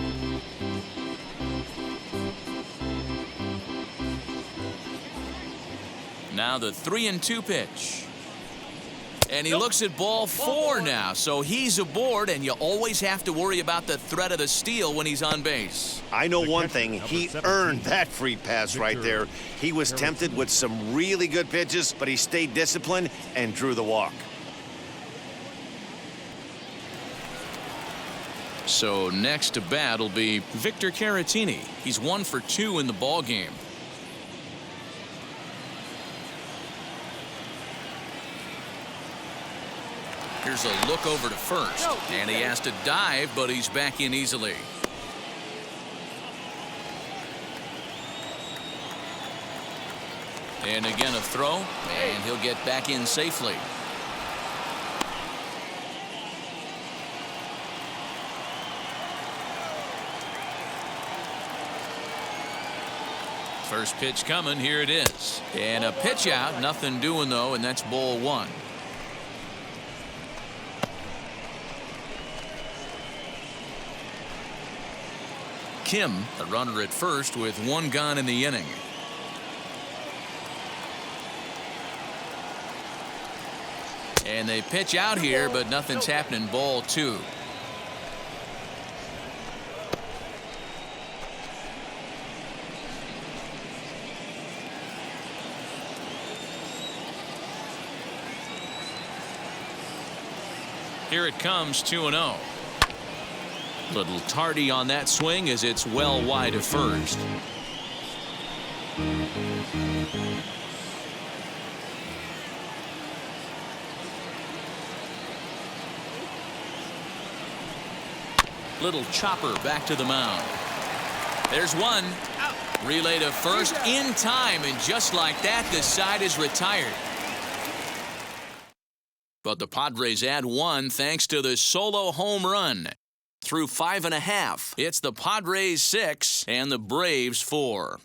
Now the 3-2 pitch. And he looks at ball 4 now, so he's aboard, and you always have to worry about the threat of the steal when he's on base. I know one thing, he earned that free pass right there. He was tempted with some really good pitches, but he stayed disciplined and drew the walk. So next to bat will be Victor Carratini. He's 1 for 2 in the ball game. Here's a look over to first, and he has to dive, but he's back in easily. And again a throw, and he'll get back in safely. First pitch coming, here it is. And a pitch out, nothing doing though, and that's ball 1. Kim, the runner at first with 1 gone in the inning. And they pitch out here, but nothing's happening. Ball 2. Here it comes, 2-0. Little tardy on that swing as it's well wide of first. Little chopper back to the mound. There's one. Relay to first in time, and just like that, the side is retired. But the Padres add 1 thanks to the solo home run. Through 5.5, it's the Padres 6 and the Braves 4.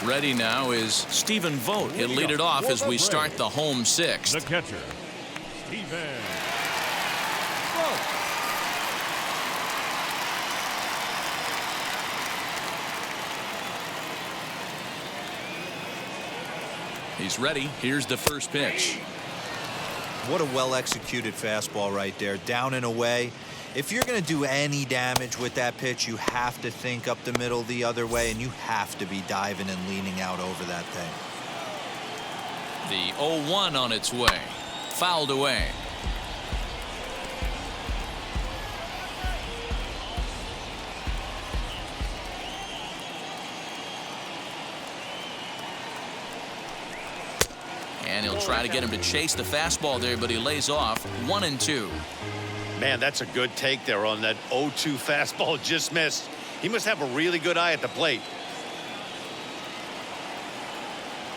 Ready now is Stephen Vogt. He'll lead it off as we start the home sixth. The catcher, Stephen Vogt. He's ready. Here's the first pitch. What a well-executed fastball right there, down and away. If you're going to do any damage with that pitch, you have to think up the middle the other way, and you have to be diving and leaning out over that thing. The 0-1 on its way. Fouled away. And he'll try to get him to chase the fastball there, but he lays off. 1-2. Man, that's a good take there on that 0-2 fastball. Just missed. He must have a really good eye at the plate.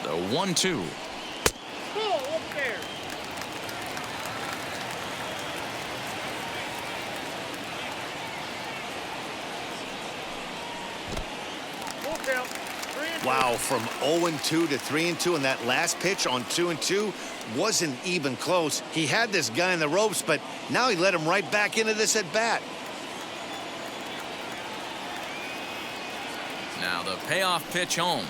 The 1-2. Ball up there. Full count. 3-2. Wow, from 0-2 to 3-2, and that last pitch on 2-2 wasn't even close. He had this guy in the ropes, but now he let him right back into this at bat. Now the payoff pitch home.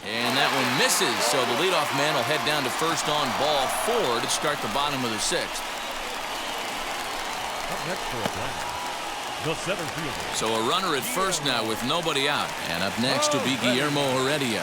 And that one misses, so the leadoff man will head down to first on ball 4 to start the bottom of the sixth. Up next for Atlanta, the center fielder. So a runner at first now with nobody out. And up next will be Guillermo Heredia.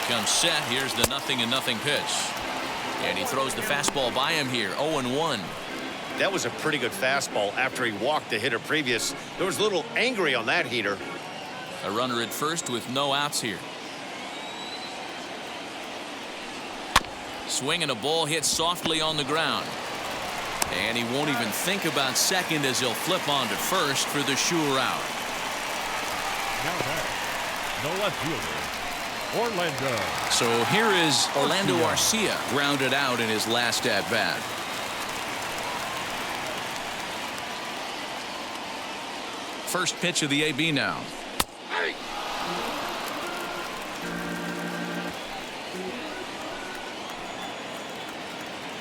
Comes set. Here's the 0-0 pitch. And he throws the fastball by him here. 0-1. That was a pretty good fastball after he walked the hitter previous. There was a little angry on that heater. A runner at first with no outs here. Swinging a ball hit softly on the ground. And he won't even think about second as he'll flip on to first for the sure out. Now back, the left fielder, Orlando. So here is Orlando Garcia, grounded out in his last at bat. First pitch of the AB now.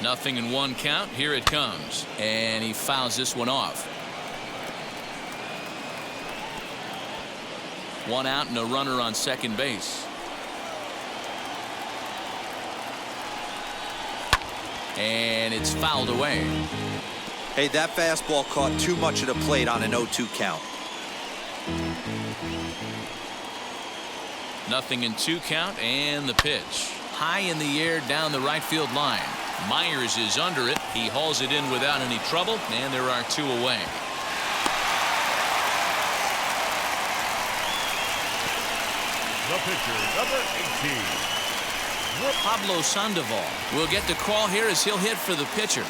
Nothing in 1 count. Here it comes. And he fouls this one off. 1 out and a runner on second base. And it's fouled away. Hey, that fastball caught too much of the plate on an 0-2 count. Nothing in 2 count, and the pitch. High in the air down the right field line. Myers is under it. He hauls it in without any trouble, and there are 2 away. The pitcher, number 18. Pablo Sandoval will get the call here as he'll hit for the pitcher.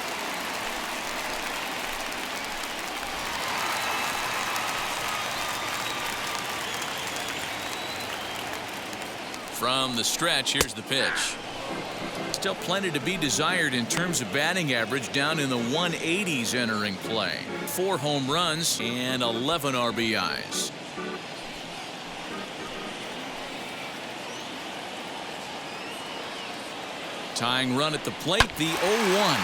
From the stretch, here's the pitch. Still plenty to be desired in terms of batting average, down in the 180s entering play. 4 home runs and 11 RBIs. Tying run at the plate, the 0-1.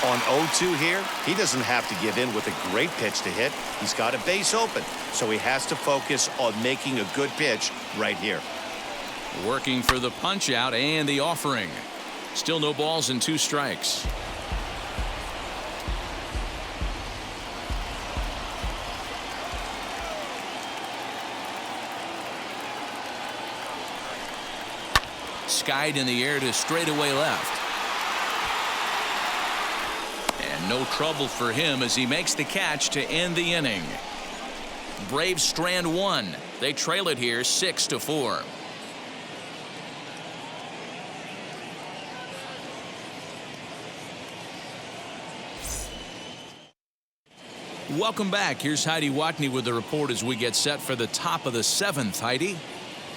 On 0-2 here, he doesn't have to give in with a great pitch to hit. He's got a base open, so he has to focus on making a good pitch right here. Working for the punch out and the offering. Still no balls and 2 strikes. Skied in the air to straightaway left. And no trouble for him as he makes the catch to end the inning. Braves strand one. They trail it here 6-4. Welcome back. Here's Heidi Watney with the report as we get set for the top of the 7th. Heidi?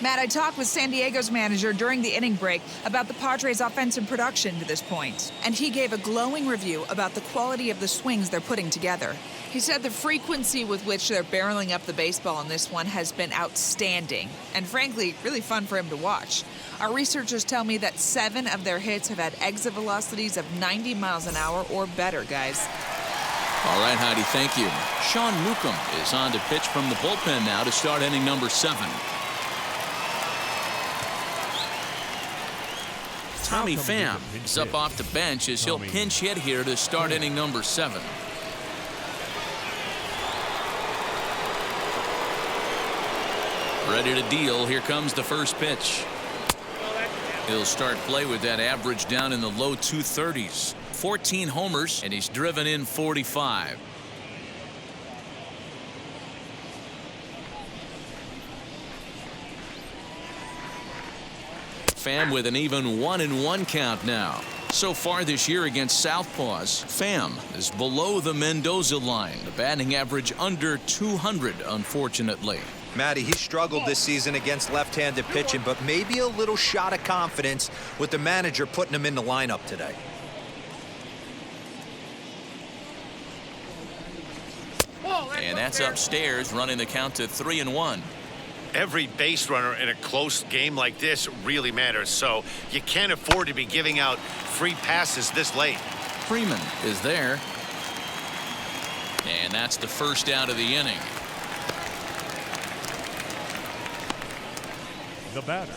Matt, I talked with San Diego's manager during the inning break about the Padres' offensive production to this point, and he gave a glowing review about the quality of the swings they're putting together. He said the frequency with which they're barreling up the baseball on this one has been outstanding, and frankly, really fun for him to watch. Our researchers tell me that 7 of their hits have had exit velocities of 90 miles an hour or better, guys. All right, Heidi, thank you. Sean Newcomb is on to pitch from the bullpen now to start inning number 7. Tommy Pham is up off the bench as he'll pinch hit here to start inning number 7. Ready to deal. Here comes the first pitch. He'll start play with that average down in the low 230s. 14 homers, and he's driven in 45. Pham with an even 1-1 count now. So far this year against Southpaws, Pham is below the Mendoza line. The batting average under 200, unfortunately. Matty, he struggled this season against left-handed pitching, but maybe a little shot of confidence with the manager putting him in the lineup today. And that's upstairs, running the count to 3-1. Every base runner in a close game like this really matters, so you can't afford to be giving out free passes this late. Freeman is there. And that's the first out of the inning. The batter,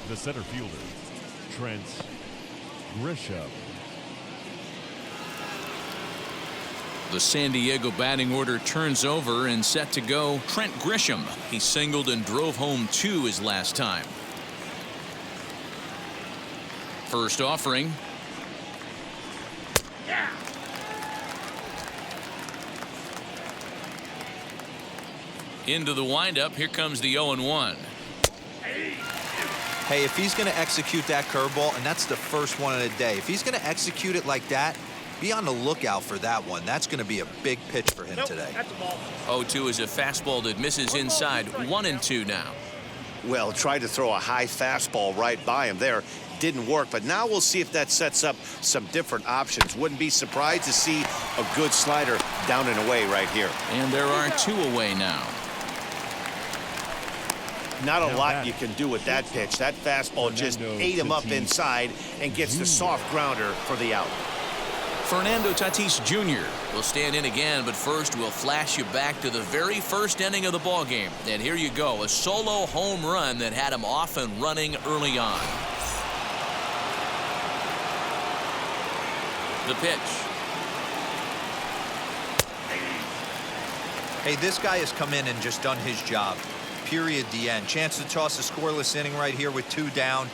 the center fielder, Trent Grisham. The San Diego batting order turns over and set to go. Trent Grisham. He singled and drove home 2 his last time. First offering. Yeah. Into the windup. Here comes the 0-1. Hey, if he's going to execute that curveball, and that's the first one of the day, if he's going to execute it like that, be on the lookout for that one. That's going to be a big pitch for him today. That's a ball. 0-2 is a fastball that misses inside. 1-2 now. Well, tried to throw a high fastball right by him there. Didn't work, but now we'll see if that sets up some different options. Wouldn't be surprised to see a good slider down and away right here. And there are 2 away now. Not a lot you can do with that pitch. That fastball just ate him up inside and gets the soft grounder for the out. Fernando Tatis Jr. will stand in again, but first we'll flash you back to the very first inning of the ballgame. And here you go, a solo home run that had him off and running early on. The pitch. Hey, this guy has come in and just done his job. Period. The end. Chance to toss a scoreless inning right here with 2 down.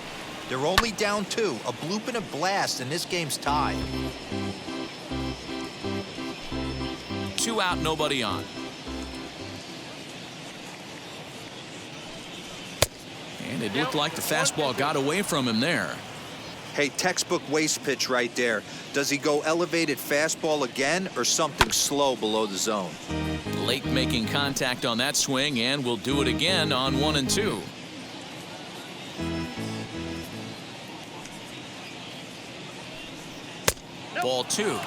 They're only down 2. A bloop and a blast, and this game's tied. 2 out, nobody on. And it looked like the fastball got away from him there. Hey, textbook waste pitch right there. Does he go elevated fastball again or something slow below the zone? Late making contact on that swing, and will do it again on 1-2. Ball 2.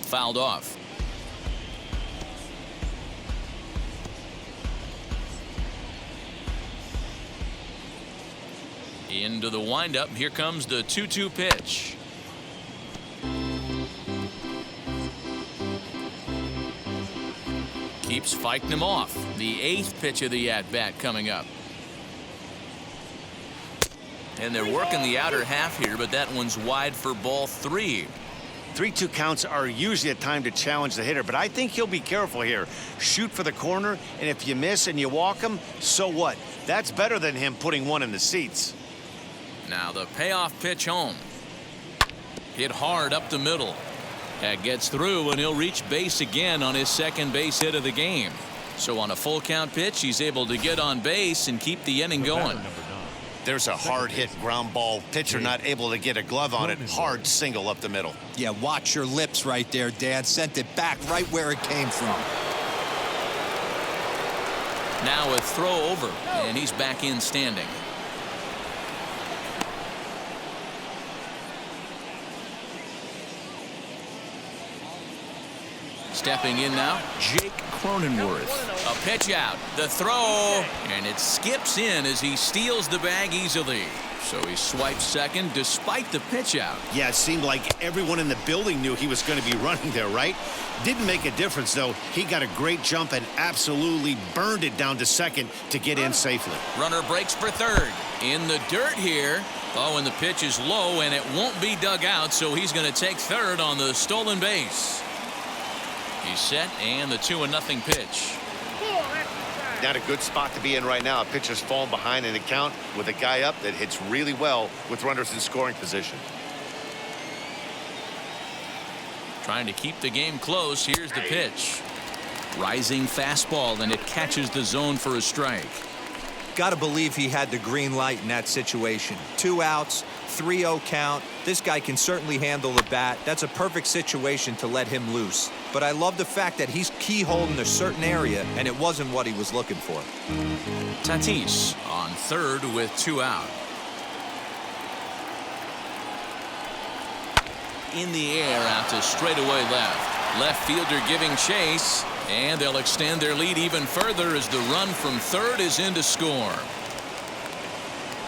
Fouled off. Into the windup. Here comes the 2-2 pitch. Keeps fighting him off. The 8th pitch of the at-bat coming up. And they're working the outer half here, but that one's wide for ball 3. 3-2 counts are usually a time to challenge the hitter, but I think he'll be careful here. Shoot for the corner, and if you miss and you walk him, so what? That's better than him putting one in the seats. Now the payoff pitch home. Hit hard up the middle. That gets through, and he'll reach base again on his second base hit of the game. So on a full count pitch, he's able to get on base and keep the inning going. There's a hard hit ground ball. Pitcher not able to get a glove on it. Hard single up the middle. Yeah, watch your lips right there, Dan. Sent it back right where it came from. Now a throw over, and he's back in standing. Stepping in now, Jake Cronenworth. A pitch out, the throw, and it skips in as he steals the bag easily. So he swipes second despite the pitch out. Yeah, it seemed like everyone in the building knew he was going to be running there, right? Didn't make a difference, though. He got a great jump and absolutely burned it down to second to get in safely. Runner breaks for third. In the dirt here. Oh, and the pitch is low, and it won't be dug out, so he's going to take third on the stolen base. He's set, and the 2-0 pitch. Not a good spot to be in right now. A pitcher's falling behind in the count with a guy up that hits really well with runners in scoring position. Trying to keep the game close. Here's the pitch. Rising fastball, and it catches the zone for a strike. Got to believe he had the green light in that situation. 2 outs, 3-0 count. This guy can certainly handle the bat. That's a perfect situation to let him loose. But I love the fact that he's keyholed in a certain area, and it wasn't what he was looking for. Tatis on third with 2 out. In the air out to straightaway left. Left fielder giving chase. And they'll extend their lead even further as the run from third is in to score.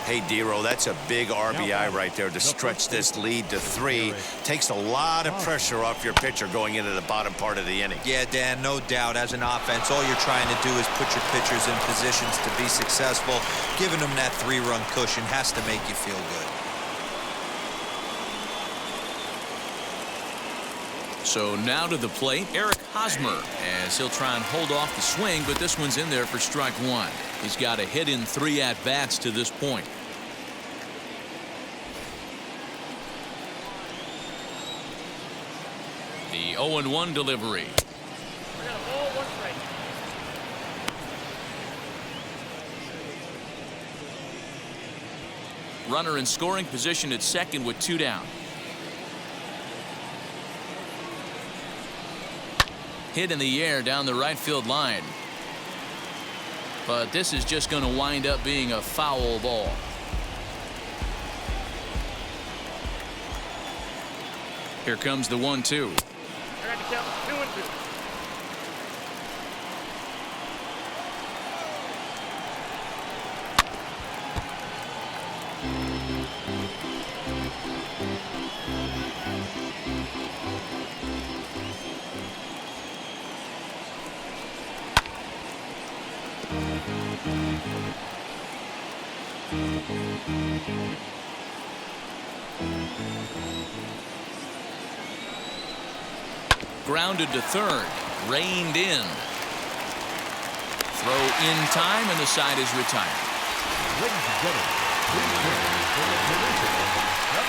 Hey, Dero, that's a big RBI right there to stretch this lead to 3. Takes a lot of pressure off your pitcher going into the bottom part of the inning. Yeah, Dan, no doubt. As an offense, all you're trying to do is put your pitchers in positions to be successful. Giving them that 3-run cushion has to make you feel good. So now to the plate, Eric Hosmer, as he'll try and hold off the swing, but this one's in there for strike 1. He's got a hit in 3 at-bats to this point. The 0-1 delivery. Runner in scoring position at second with 2 down. Hit in the air down the right field line. But this is just going to wind up being a foul ball. Here comes the 1-2. I got to count 2-2. Grounded to third. Reined in. Throw in time, and the side is retired.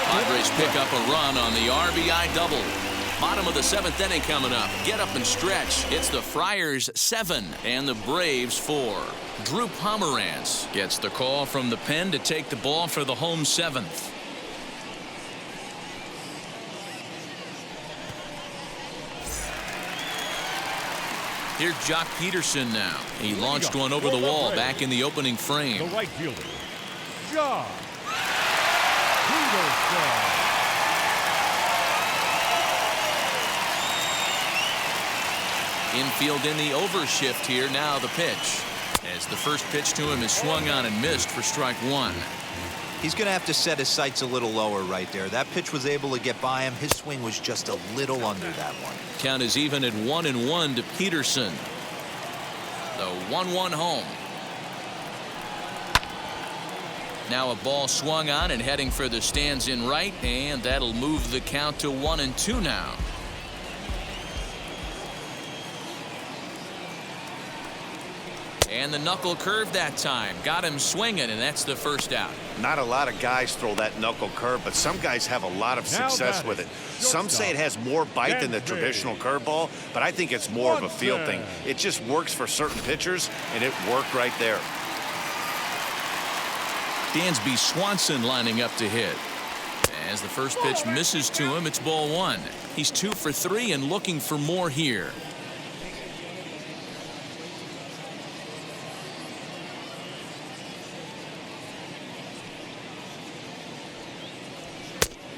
Padres pick up a run on the RBI double. Bottom of the 7th inning coming up. Get up and stretch. It's the Friars 7 and the Braves 4. Drew Pomerantz gets the call from the pen to take the ball for the home 7th. Here's Jock Peterson now. He launched one over the wall back in the opening frame. The right fielder, Jock Peterson. Infield in the overshift here. Now the pitch. As the first pitch to him is swung on and missed for strike 1. He's going to have to set his sights a little lower right there. That pitch was able to get by him. His swing was just a little under that one. Count is even at 1-1 to Peterson. The 1-1 home. Now a ball swung on and heading for the stands in right, and that'll move the count to 1-2 now. And the knuckle curve that time. Got him swinging, and that's the first out. Not a lot of guys throw that knuckle curve, but some guys have a lot of success with it. Some say it has more bite than the traditional curveball, but I think it's more of a feel thing. It just works for certain pitchers, and it worked right there. Dansby Swanson lining up to hit. As the first pitch misses to him, it's ball one. He's 2 for 3 and looking for more here.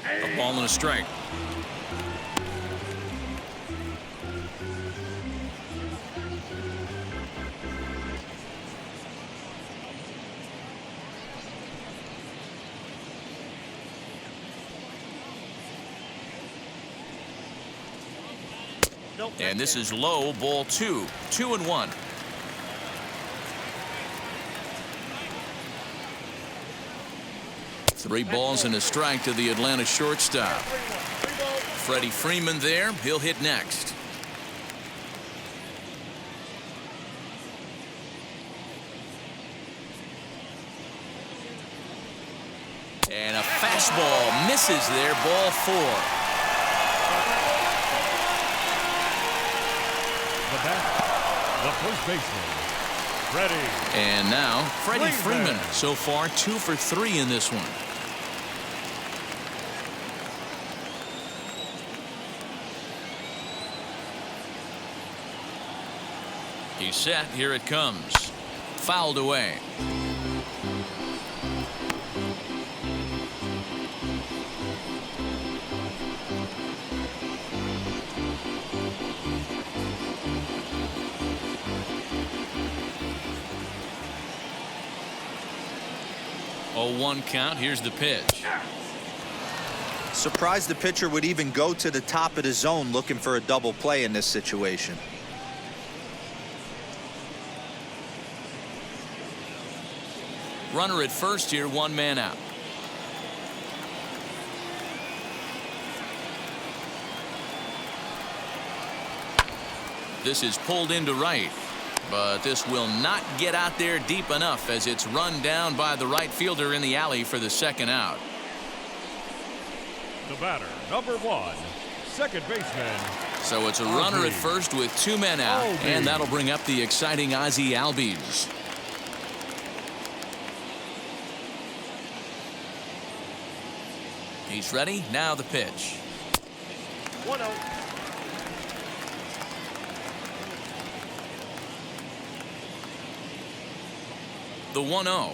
A ball and a strike. And this is low, ball 2. 2-1. Three balls and a strike to the Atlanta shortstop. Freddie Freeman there. He'll hit next. And a fastball misses there. Ball 4. The first baseman, Freddie. And now Freddie Freeman. So far 2 for 3 in this one. He's set. Here it comes. Fouled away. Oh, 1 count. Here's the pitch. Surprised the pitcher would even go to the top of the zone looking for a double play in this situation. Runner at first here, 1 man out. This is pulled into right, but this will not get out there deep enough as it's run down by the right fielder in the alley for the second out. The batter, number 1, second baseman. So it's a runner at first with 2 men out, and that'll bring up the exciting Ozzie Albies. He's ready. Now the pitch. 1-0. The 1-0.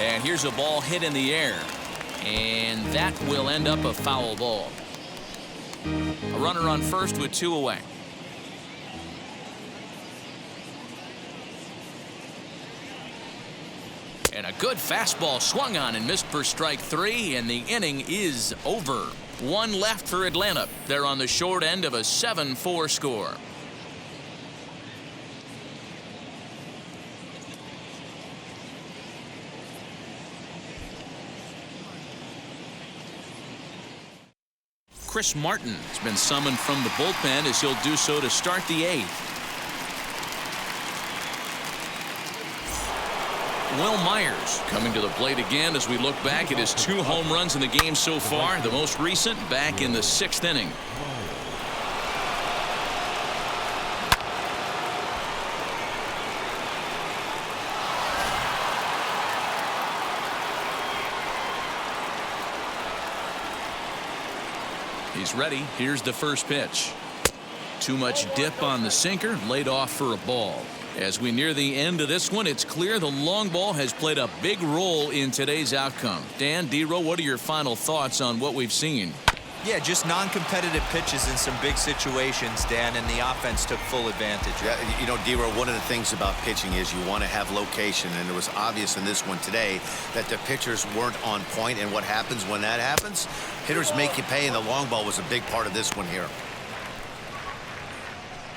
And here's a ball hit in the air, and that will end up a foul ball. A runner on first with 2 away. And a good fastball swung on and missed for strike 3, and the inning is over. 1 left for Atlanta. They're on the short end of a 7-4 score. Chris Martin has been summoned from the bullpen as he'll do so to start the 8th. Will Myers coming to the plate again as we look back at his 2 home runs in the game so far. The most recent back in the 6th inning. He's ready. Here's the first pitch. Too much dip on the sinker, laid off for a ball. As we near the end of this one, it's clear the long ball has played a big role in today's outcome. Dan, D-Row, what are your final thoughts on what we've seen? Yeah, just non-competitive pitches in some big situations, Dan, and the offense took full advantage. Yeah, you know, D-Row, one of the things about pitching is you want to have location, and it was obvious in this one today that the pitchers weren't on point, and what happens when that happens? Hitters make you pay, and the long ball was a big part of this one here.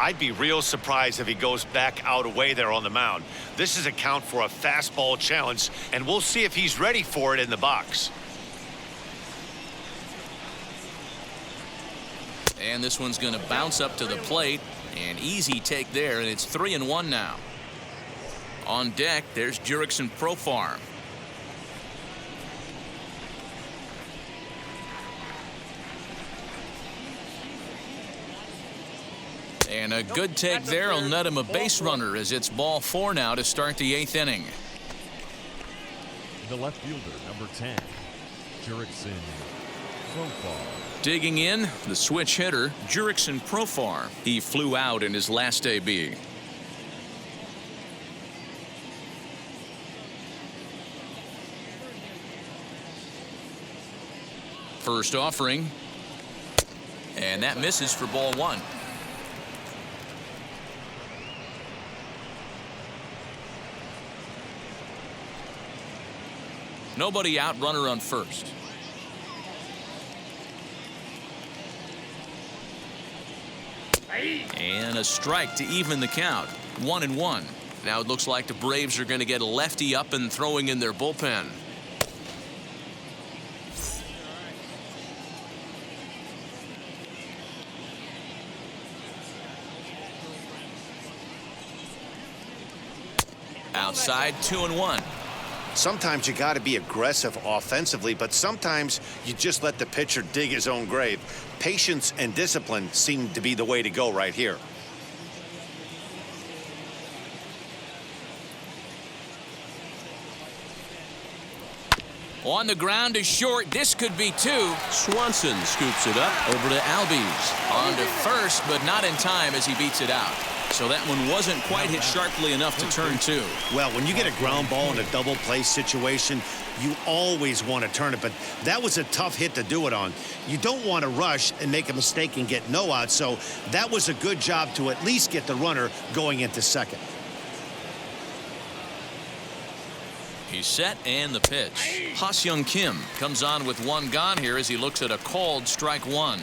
I'd be real surprised if he goes back out away there on the mound. This is a count for a fastball challenge, and we'll see if he's ready for it in the box. And this one's going to bounce up to the plate. An easy take there, and it's 3-1 now. On deck, there's Jurickson Profar. And a good take there will net him a base runner as it's ball 4 now to start the 8th inning. The left fielder, number 10, Jurickson Profar. Digging in, the switch hitter, Jurickson Profar. He flew out in his last AB. First offering. And that misses for ball 1. Nobody out, runner on first. And a strike to even the count. 1-1. Now it looks like the Braves are going to get a lefty up and throwing in their bullpen. Outside, 2-1. Sometimes you got to be aggressive offensively, but sometimes you just let the pitcher dig his own grave. Patience and discipline seem to be the way to go right here. On the ground is short. This could be 2. Swanson scoops it up. Over to Albies. On to first, but not in time as he beats it out. So that one wasn't quite hit sharply enough to turn 2. Well, when you get a ground ball in a double play situation, you always want to turn it, but that was a tough hit to do it on. You don't want to rush and make a mistake and get no out, so that was a good job to at least get the runner going into second. He's set, and the pitch. Ha-Seong Kim comes on with 1 gone here as he looks at a called strike 1.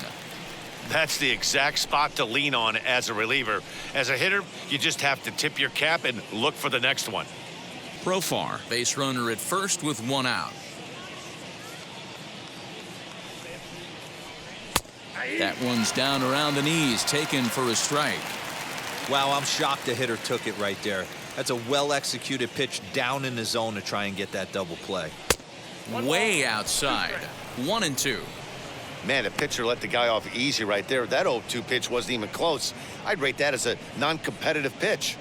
That's the exact spot to lean on as a reliever. As a hitter, you just have to tip your cap and look for the next one. Profar, base runner at first with 1 out. That one's down around the knees, taken for a strike. Wow, I'm shocked the hitter took it right there. That's a well-executed pitch down in the zone to try and get that double play. Way outside. 1-2. Man, the pitcher let the guy off easy right there. That 0-2 pitch wasn't even close. I'd rate that as a non-competitive pitch.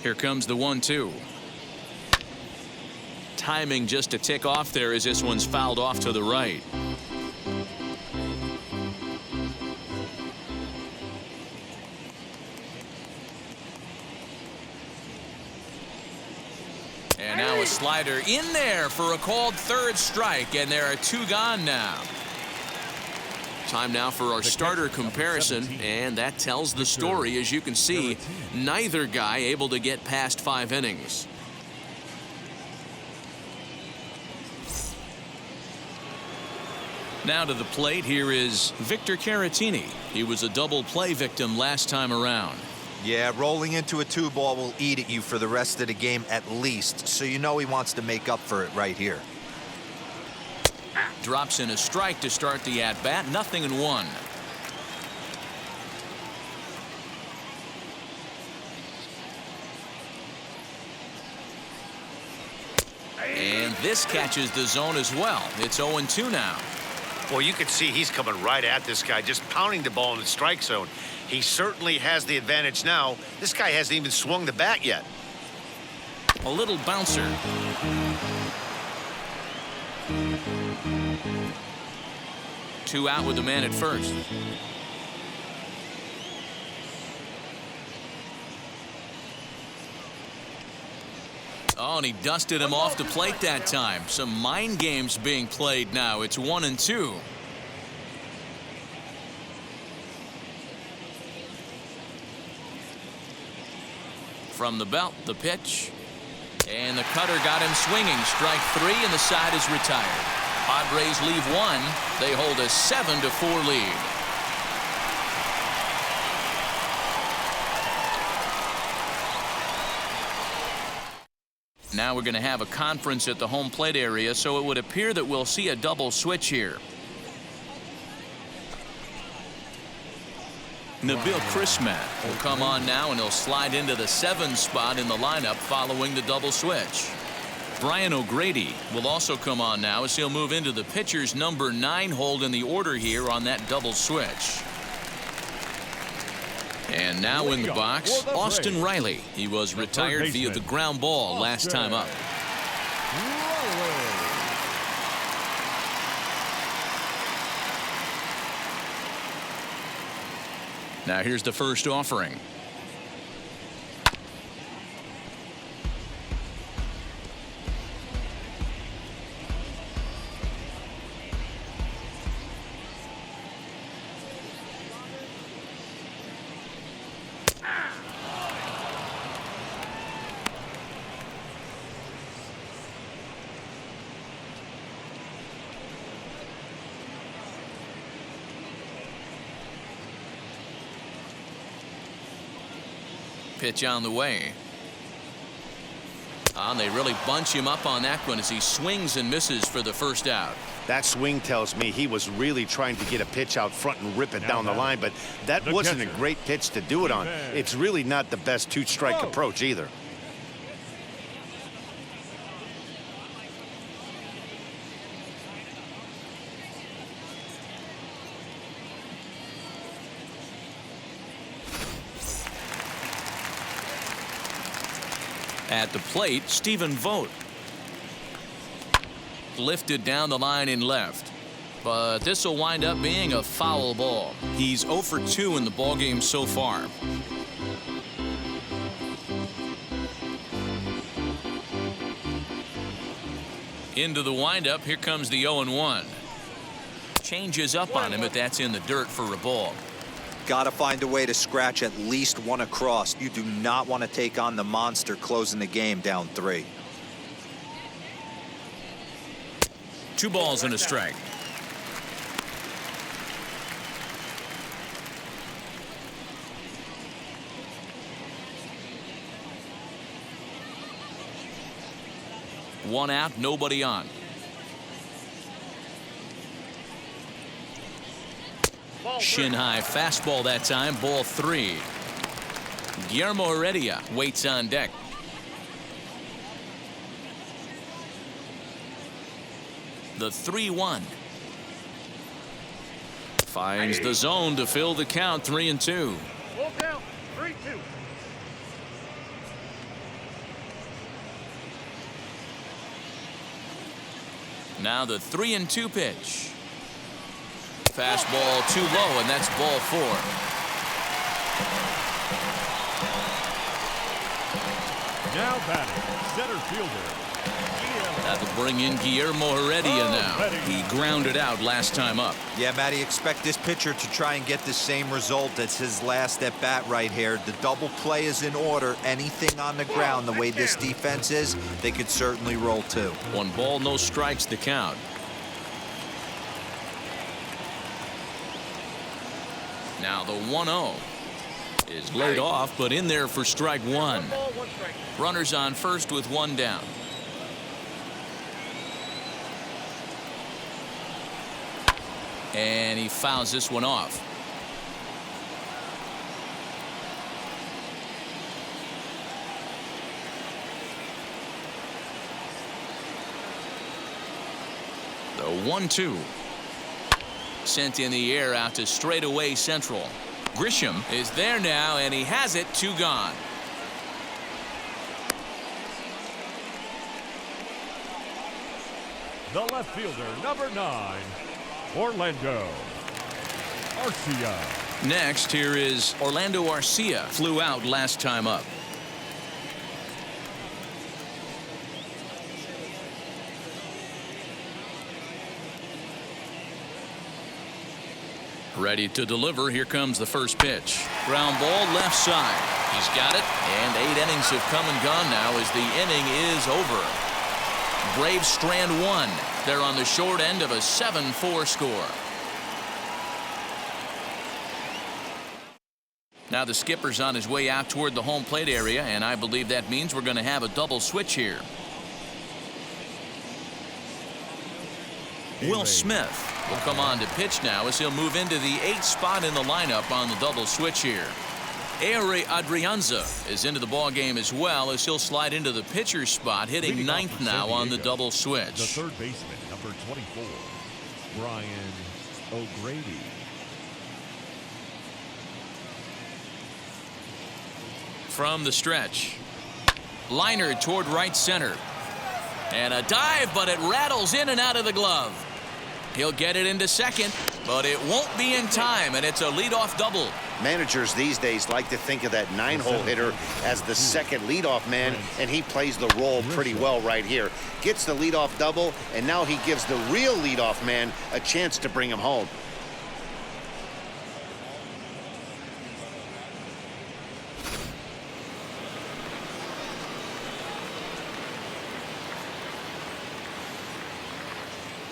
Here comes the 1-2. Timing just a tick off there as this one's fouled off to the right. And now a slider in there for a called 3rd strike, and there are 2 gone now. Time now for our starter comparison, and that tells the story. As you can see, neither guy able to get past 5 innings. Now to the plate, here is Victor Caratini. He was a double play victim last time around. Yeah, rolling into a 2-ball will eat at you for the rest of the game at least, so you know he wants to make up for it right here. Drops in a strike to start the at-bat. 0-1. And this catches the zone as well. It's 0-2 now. Well, you can see he's coming right at this guy, just pounding the ball in the strike zone. He certainly has the advantage now. This guy hasn't even swung the bat yet. A little bouncer. Two out with the man at first. Oh, and he dusted him off the plate that time. Some mind games being played now. It's 1-2. From the belt, the pitch. And the cutter got him swinging. Strike 3, and the side is retired. Padres leave 1. They hold a 7-4 lead. Now we're going to have a conference at the home plate area, so it would appear that we'll see a double switch here. Nabil Chrismat will come on now, and he'll slide into the 7 spot in the lineup following the double switch. Brian O'Grady will also come on now as he'll move into the pitcher's number 9 hold in the order here on that double switch. And now in the box, Austin Reilly. He was retired via the ground ball last time up. Now here's the first offering. Pitch on the way. And they really bunch him up on that one as he swings and misses for the first out. That swing tells me he was really trying to get a pitch out front and rip it down the line, but that wasn't a great pitch to do it on. It's really not the best 2-strike approach either. At the plate, Stephen Vogt. Lifted down the line in left. But this will wind up being a foul ball. He's 0 for 2 in the ballgame so far. Into the windup, here comes the 0-1. Changes up on him, but that's in the dirt for a ball. Got to find a way to scratch at least one across. You do not want to take on the monster closing the game down 3. 2 balls and a strike. One out, nobody on. Shin high fastball that time, ball 3. Guillermo Heredia waits on deck. The 3-1. Finds the zone to fill the count, 3-2. Full count, 3-2. Now the 3-2 pitch. Fastball too low, and that's ball 4. Now batting, center fielder. That'll bring in Guillermo Heredia now. He grounded out last time up. Yeah, Matty, expect this pitcher to try and get the same result as his last at bat right here. The double play is in order. Anything on the ground, the way this defense is, they could certainly roll 2. 1 ball, no strikes, the count. Now the 1-0 is laid off, but in there for strike 1. Runners on first with 1 down. And he fouls this one off. The 1-2. Sent in the air out to straightaway central. Grisham is there now, and he has it. 2 gone. The left fielder, number 9, Orlando Garcia. Next, here is Orlando Garcia. Flew out last time up. Ready to deliver. Here comes the first pitch. Ground ball left side. He's got it. And 8 innings have come and gone now as the inning is over. Braves strand 1. They're on the short end of a 7-4 score. Now the skipper's on his way out toward the home plate area, and I believe that means we're going to have a double switch here. Will Smith will come on to pitch now as he'll move into the 8th spot in the lineup on the double switch here. Ehire Adrianza is into the ball game as well as he'll slide into the pitcher's spot, hitting 9th now on the double switch. The third baseman, number 24, Brian O'Grady. From the stretch, liner toward right center, and a dive, but it rattles in and out of the glove. He'll get it into second, but it won't be in time, and it's a leadoff double. Managers these days like to think of that 9-hole hitter as the second leadoff man, and he plays the role pretty well right here. Gets the leadoff double, and now he gives the real leadoff man a chance to bring him home.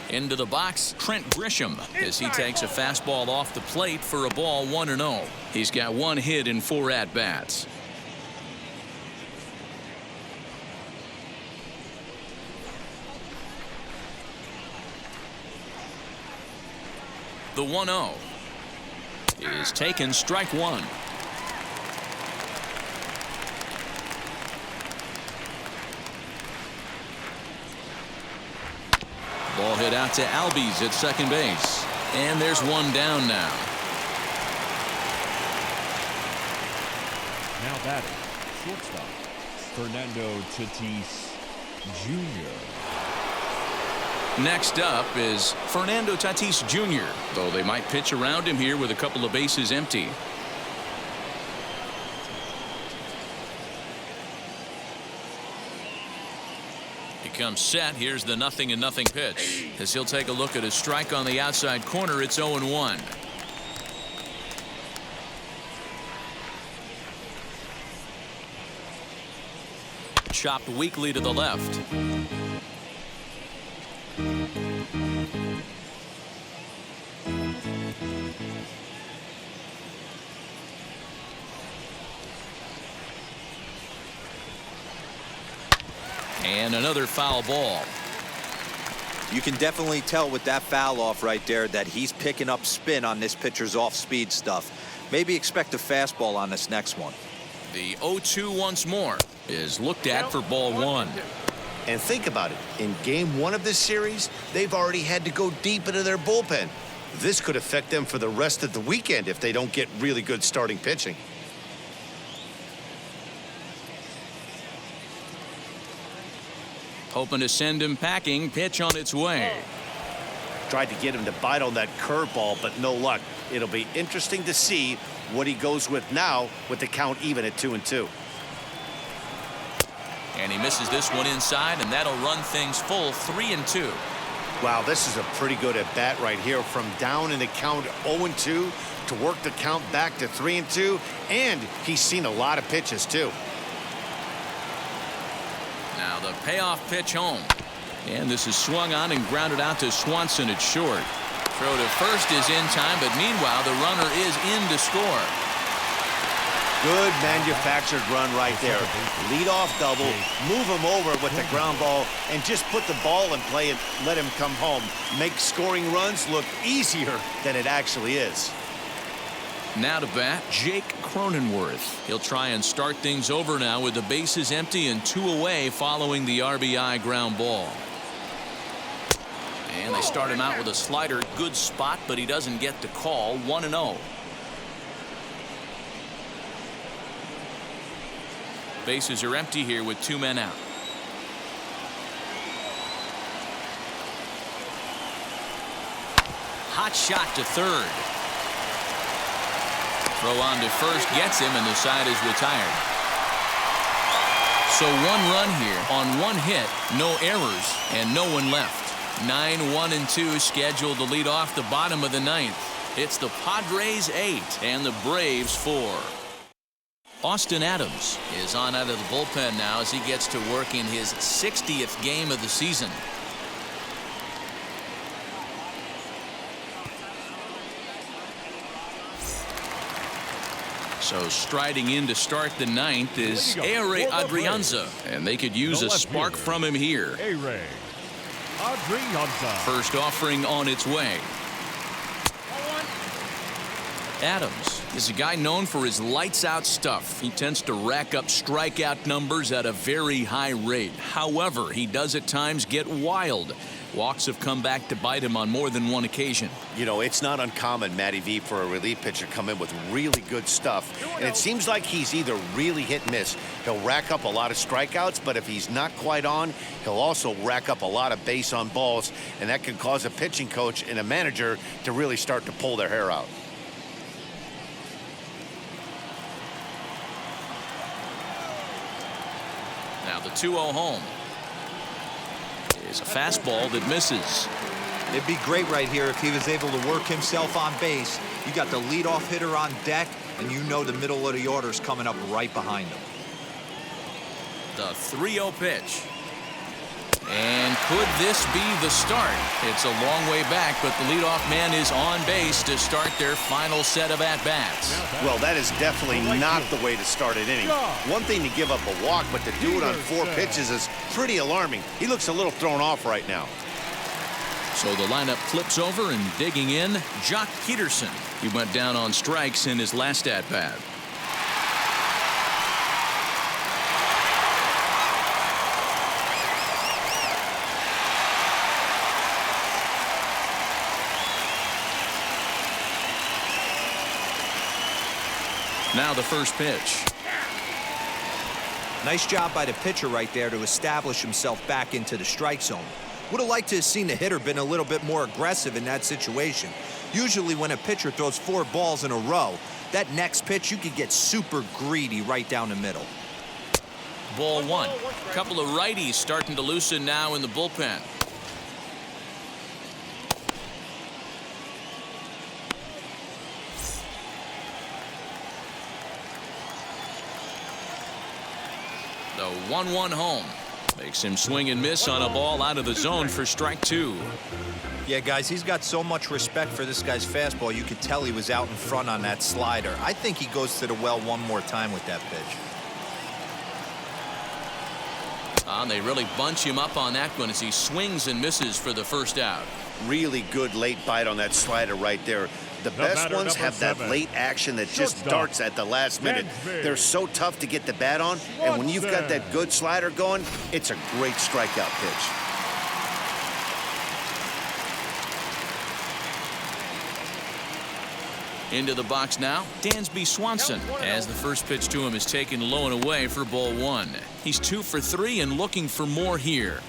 Into the box, Trent Grisham, as he takes a fastball off the plate for a ball 1-0. He's got 1 hit in 4 at-bats. The 1-0 is taken, strike 1. Ball hit out to Albies at second base. And there's 1 down now. Now batting, shortstop, Fernando Chatisse Jr. Next up is Fernando Tatis Jr., though they might pitch around him here with a couple of bases empty. Comes set. Here's the 0-0 pitch as he'll take a look at a strike on the outside corner. It's 0-1. Chopped weakly to the left. And another foul ball. You can definitely tell with that foul off right there that he's picking up spin on this pitcher's off-speed stuff. Maybe expect a fastball on this next one. The 0-2 once more is looked at for ball 1. And think about it. In game 1 of this series, they've already had to go deep into their bullpen. This could affect them for the rest of the weekend if they don't get really good starting pitching. Hoping to send him packing. Pitch on its way. Tried to get him to bite on that curveball, but no luck. It'll be interesting to see what he goes with now with the count even at 2-2. And he misses this one inside, and that'll run things full 3-2. Wow, this is a pretty good at bat right here, from down in the count 0-2 to work the count back to 3-2, and he's seen a lot of pitches too. Now the payoff pitch home. And this is swung on and grounded out to Swanson at short. Throw to first is in time, but meanwhile the runner is in to score. Good manufactured run right there. Lead off double, move him over with the ground ball, and just put the ball in play and let him come home. Make scoring runs look easier than it actually is. Now to bat, Jake Cronenworth. He'll try and start things over now with the bases empty and 2 away following the RBI ground ball. And they start him out with a slider. Good spot, but he doesn't get the call. 1-0. Bases are empty here with 2 men out. Hot shot to third. Throw on to first gets him, and the side is retired. So 1 run here on 1 hit, no errors, and no one left. 9-1-2 scheduled to lead off the bottom of the 9th. It's the Padres 8 and the Braves 4. Austin Adams is on out of the bullpen now as he gets to work in his 60th game of the season. So striding in to start the ninth is Reilly Adrianza, and they could use a spark from him here. Reilly Adrianza. First offering on its way. Adams is a guy known for his lights-out stuff. He tends to rack up strikeout numbers at a very high rate. However, he does at times get wild. Walks have come back to bite him on more than one occasion. You know, it's not uncommon, Matty V, for a relief pitcher to come in with really good stuff. And it seems like he's either really hit and miss. He'll rack up a lot of strikeouts, but if he's not quite on, he'll also rack up a lot of base on balls. And that can cause a pitching coach and a manager to really start to pull their hair out. Now the 2-0 home is a fastball that misses. It'd be great right here if he was able to work himself on base. You got the leadoff hitter on deck, and you know the middle of the order is coming up right behind him. The 3-0 pitch. And could this be the start? It's a long way back, but the leadoff man is on base to start their final set of at-bats. Well, that is definitely not the way to start an inning. One thing to give up a walk, but to do it on 4 pitches is pretty alarming. He looks a little thrown off right now. So the lineup flips over, and digging in, Jock Peterson. He went down on strikes in his last at-bat. Now the first pitch. Nice job by the pitcher right there to establish himself back into the strike zone. Would have liked to have seen the hitter been a little bit more aggressive in that situation. Usually when a pitcher throws 4 balls in a row, that next pitch you could get super greedy right down the middle. Ball 1. A couple of righties starting to loosen now in the bullpen. The 1-1 home makes him swing and miss on a ball out of the zone for strike 2. Yeah, guys, he's got so much respect for this guy's fastball. You could tell he was out in front on that slider. I think he goes to the well one more time with that pitch. And they really bunch him up on that one as he swings and misses for the first out. Really good late bite on that slider right there. The best ones have that late action that just darts at the last minute. They're so tough to get the bat on, and when you've got that good slider going, it's a great strikeout pitch. Into the box now, Dansby Swanson, as the first pitch to him is taken low and away for ball 1. He's 2 for 3 and looking for more here.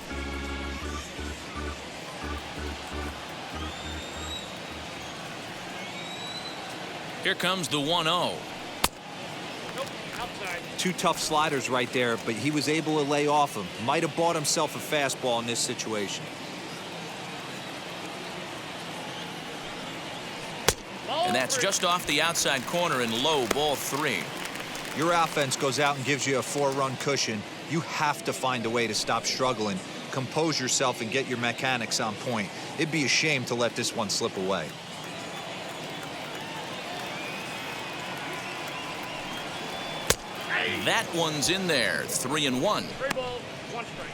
Here comes the 1-0. 2 tough sliders right there, but he was able to lay off him. Might have bought himself a fastball in this situation. And that's just off the outside corner and low, ball 3. Your offense goes out and gives you a 4-run cushion. You have to find a way to stop struggling, compose yourself, and get your mechanics on point. It'd be a shame to let this one slip away. That one's in there. 3-1. 3 balls, 1 strike.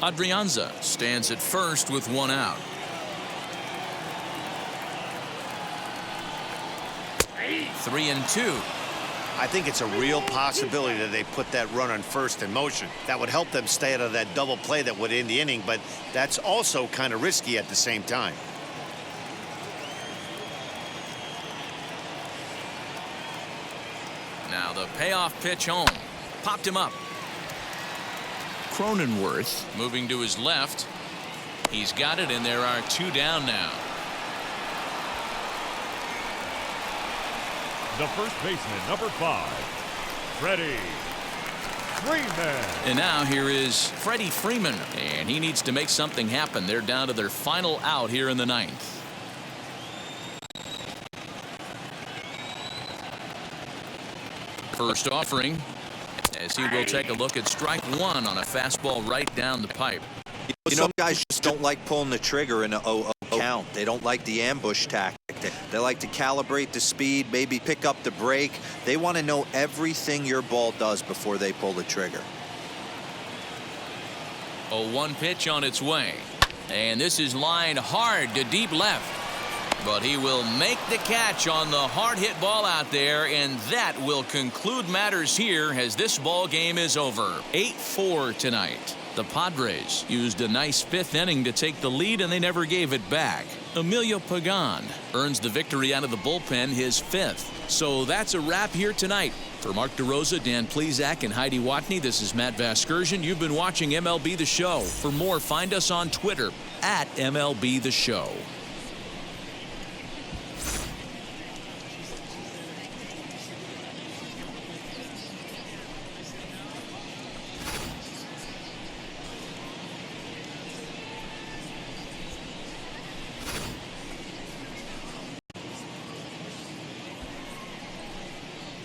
Adrianza stands at first with 1 out. 3-2. I think it's a real possibility that they put that run on first in motion. That would help them stay out of that double play that would end the inning, but that's also kind of risky at the same time. Now the payoff pitch home. Popped him up. Cronenworth moving to his left. He's got it, and there are 2 down now. The first baseman, number 5, Freddie Freeman. And now here is Freddie Freeman, and he needs to make something happen. They're down to their final out here in the ninth. First offering, as he will take a look at strike one on a fastball right down the pipe. You know, some guys just don't like pulling the trigger in an 0-0 count. They don't like the ambush tactic. They like to calibrate the speed, maybe pick up the break. They want to know everything your ball does before they pull the trigger. 0-1 pitch on its way. And this is lined hard to deep left. But he will make the catch on the hard hit ball out there, and that will conclude matters here as this ball game is over. 8-4 tonight. The Padres used a nice fifth inning to take the lead, and they never gave it back. Emilio Pagan earns the victory out of the bullpen, his fifth. So that's a wrap here tonight. For Mark DeRosa, Dan Plesac, and Heidi Watney, this is Matt Vasgersian. You've been watching MLB The Show. For more, find us on Twitter @MLB The Show.